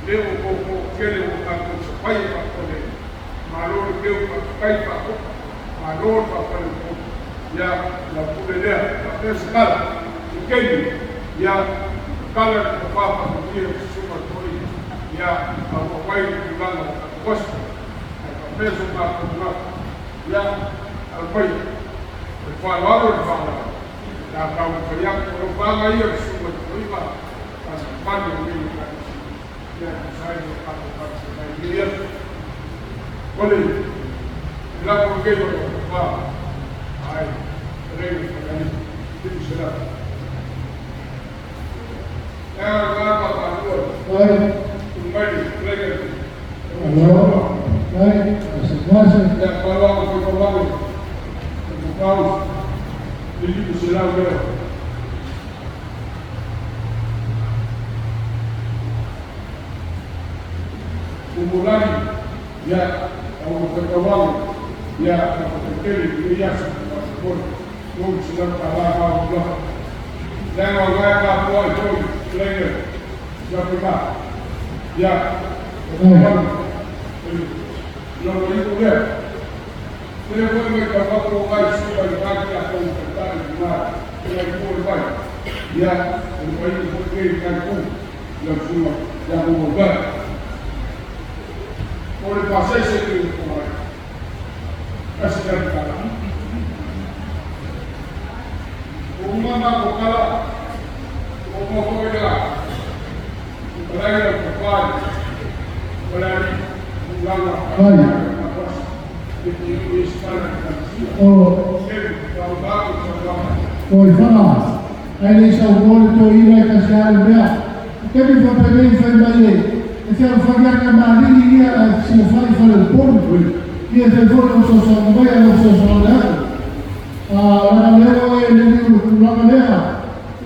leo pouco quero botar com seu pai para poder valor que eu pai para valor para poder ya la poder até escala entende ya kala que papa que suma foi ya a pai que lá gosto a peso para ya al pai valor para na kau kaya kalau bangga ia semua terima pada ini ya saya akan dia boleh bila pergi apa ai terus kali itu sudah apa kai, kembali lagi halo, kai, asal ya kalau aku kembali Jadi berserah dia. Kumulai, ya, kalau berkawal, ya, kalau terkeli, dia pun sudah kalah kau. Jangan orang kau itu lagi, siapa? Ya, kawan, yang itu dia. Saya pun mereka bawa kau supaya kaki aku bertahan benar. Saya pun baik. Ya, supaya pergi kampung yang semua yang berubah. Oleh pasal saya itu kemarin. Kasih kalah. Rumah aku kalah. Oi, fala. Aí eles são bons, estou indo a casar o meu. O que me foi pegar e foi mais se eu falar que a marinha se faz para o povo, e a pessoa não só vai não só lá. Ah, leo ele não leva.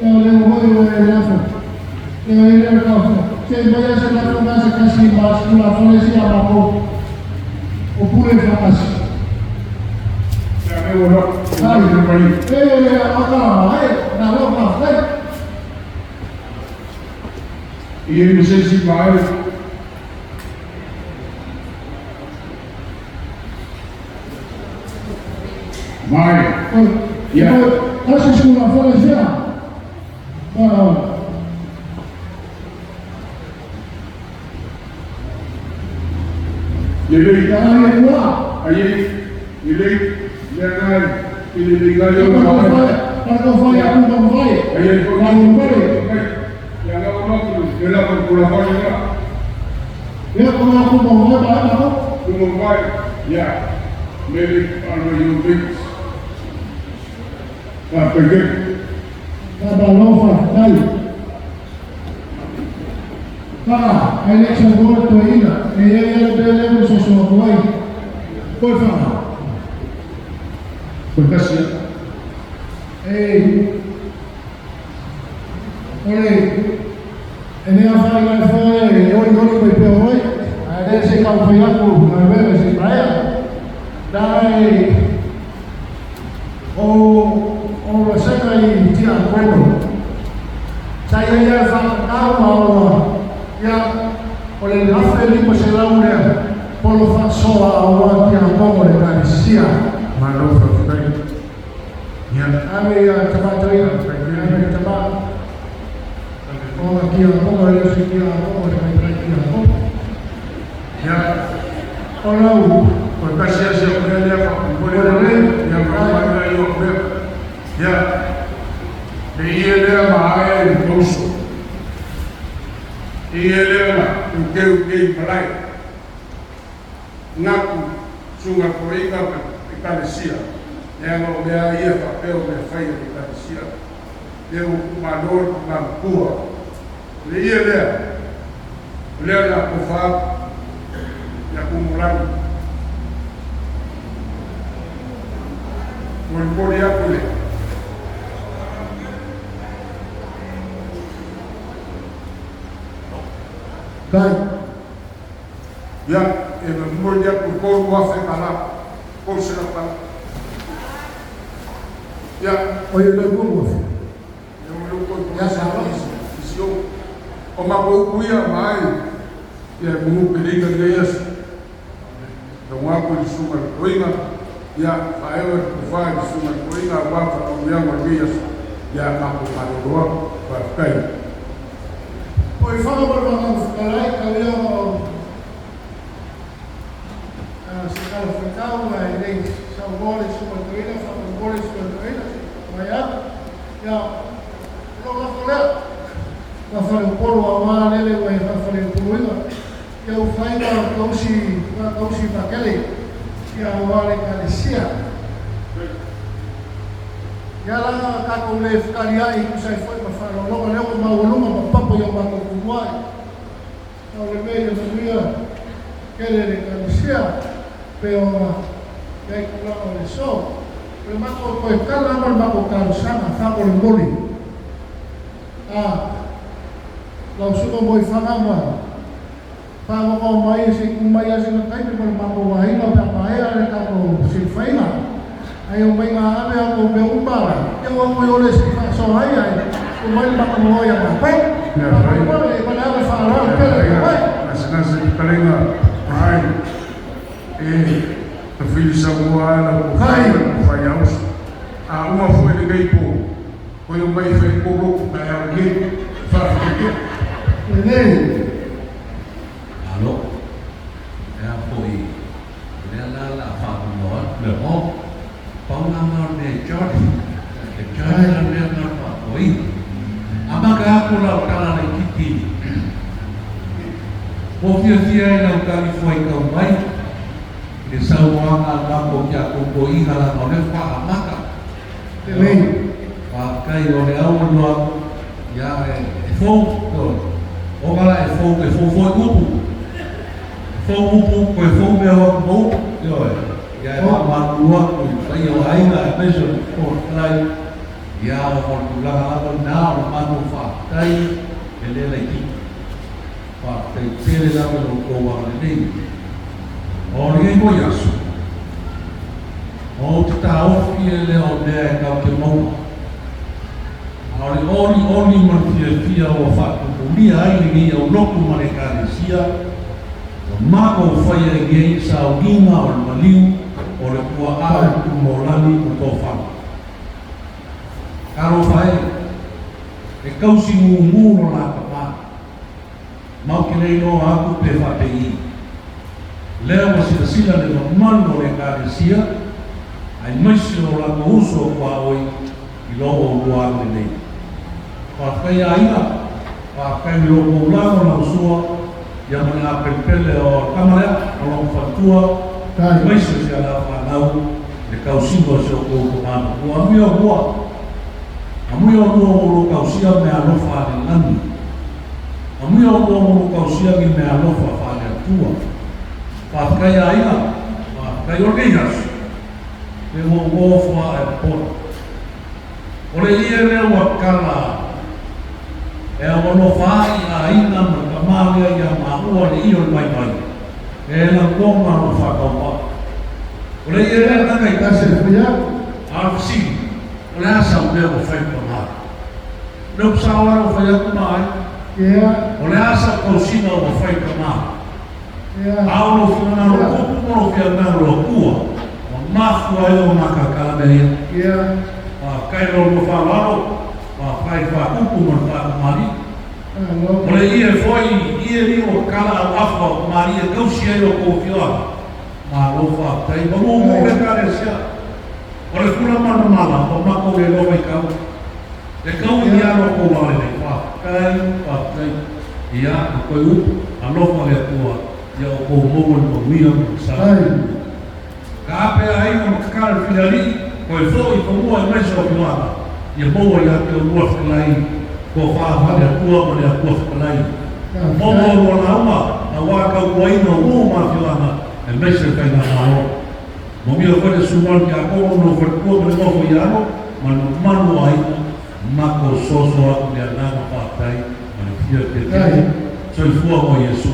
Eu levo lá. Eu ele não. Se vai a ser na casa casi mais na florecia abajo. O pure fácil. E ele não sei se vai. Vai. Acho que uma folha já. Ele liga eu não vai aí ele foi ya no no era por la forma eu como vai ya maybe you big porque a eleção voltou ainda, e ele deu o seu pai. Por favor. Porque assim. Ei. Olha. Ele a falar foi, hoje foi hoje. A gente se calma com a velha se praia. Daí o seca e tinha acordo. Saya ya faltava ya oleh Rafael Poselauria polo fakso awal yang mau dengan sia Mano perfect. Ya. kami cepat kami cepat orang dia mau ada sekian mau dengan dia mau Ya. orang Porque assim eu boleh yang mana yo ya. E ele é mais doce. E ele é o que o que falei. Naku sunga poika ikanesia. Yang dia ia papel de feia ikanesia. Deu valor na rua. E ele é na kufa e acumulando. Por dia por dia. Ya, mulher por corpo afetará, por será para. Ya, olha o burro eu corpo já sabe isso. Eu, uma pouquinha mais, é muito perigo deles. Então há por isso uma coisa, ya, vai vai isso uma coisa, vai para o meu dias, ya na computador, vai cair. Oi, fala para nós, carai, cabelo sekarang berkau, ini sahabat semua tuina, sahabat semua tuina, maya, ya, lo boleh, fazer polo awal ele vai fazer tudo, eu faço kausi pakele, que awal kalesia, ya lah kakak boleh kaliai, saya foi para fazer logo leu mau luma papo yang mau kuai, kalau lebih dia querer kalesia. Pero ya hay que hablar de eso. Pero más por estar la norma con Carosana, está por el boli. La usuko mo ifangama. Pago mo mai si kumaya si nakai pero mambo wahila pa paera ka ko silfaina. Ayo mai nga ame ako be umbara. Yo mo yo le si so haya. Kumai pa mo ya pa. Ya, right. Para ela falar, pera. Mas palinga, ai. A filha Samuel, o Faiaus, uma foi de Gaipo, foi um bem feito com o grupo da alguém, faz o quê? Alô? É foi. Ela lá fala no não. Pão na mão de Jorge. Jorge na minha mão foi. Amaga pula o cara na equipe. O fia e nau tali foi kau mai. E sauanga lambo kia koko iha la no le wha amaka. Te lei. Kai o le au noa ia e fou o kala e fou foi upu ko e fou me o mo yo ia e ma lua ko i o ainga e peso ko trai ia o ko la la na o ma no fa kai e le le ki pa te pele la ko wa le ni o ni mo yasu o te ta o fi le o de ka ke mo Ori man fia o whatu lia ai ni au loku mare kāresia o mako whaia e ngei sa o inga o le maliu o le kua au ku morani o tō whanu. Karo whae, e kausi ngu no nā kapa, mau ki rei no aku pe whate i. Lea wa sila le manu le kāresia, ai maisi o la uso o kua oi i loho o lua le nei. Whakaya aina, whakaya o koulango na usua, ia mani a pepele o kamarea, o long whatua, maiso si ala whanau, le kausingo se o kou kumana. Ua mui o mua, a mui o mua moro kausia me alofa ane nani. A mui o mua moro kausia mi me alofa whane atua. Whakaya aina, whakaya o keihasu, me mo wofua e pona. Ore ia lea wakala, e ono whai a ina ma kamalia ia mahua le iyo mai mai. E na konga no whakaupa. O le ia rea taka i kase whia, arfisi, o le asa o lea o whai kamara. Leo psaola o whai aku mai, o le asa kausina o whai kamara. Ao no whina no kupu mono whia naro o kua, o mafua e o maka kalameria. Kairo no whalaro, whai whakupu man whakumari. O le ia foi, ia ni o kala au awha o kumari e kausi ai o kōwhioa. Ma lo whakai, ma mō re kare sia. O le kura mana mala, o mako le loa i kau. E kau i ano ko wale nei, whakai, ia, o koe upu, a lofa le atua, ia o kou mōu ni o mia mo sa. Ka apea ai o kakare whiari, koe fo i komua e meso o piwata. Ia moa ia te o lua whakalai, ko whaafane atua mo le atua whakalai. Moa o na uma, na wākau waina o mō mawhiwana, e meso kai na maro. Mo mia koe suman ki a kono no whakua me nofo i ano, ma no manu aina, mako soso aku le ananga whātai, ma le fia te te, so i fua mo Iesu.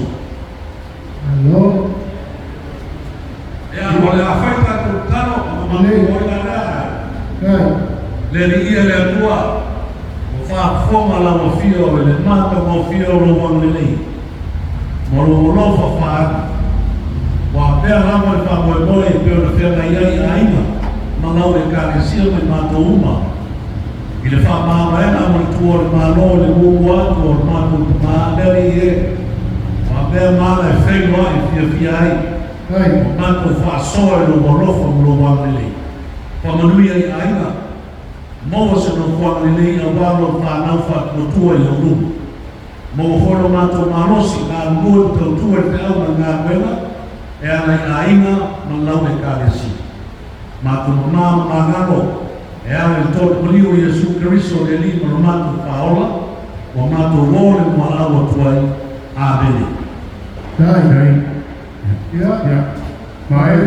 Hello. Ea, mo le a whaita tu tano, ma manu o ina rea. Le ri ia le atua, o whaafonga la mo fio, le mata mo fio lo wang nei. Mo lo lofa whaaka. Wa pea rama e wha moe peo na whea mai ai aina, ma ngau e kāre sia me mata uma. I le wha maa ena mo i tua le maa no le mumu atu o le mata maa neri e. Wa pea maa e whenua e fia ai. O mata wha soa e lo walofa mo lo wang nei. Wa manui ai aina. Moa se no whanga nei a walo whanau whakmotua i au rumu. Moa whono mātou mārosi ngā ngua tau tua te au na ngā wena, e ana i ainga ma lau e kāresi. Mātou mamā māngano, e ana i tōt maliu i Iesu Keriso le li ma mātou whaola, wa mātou rōle ma awa tuai, āmene. Ia. Mai.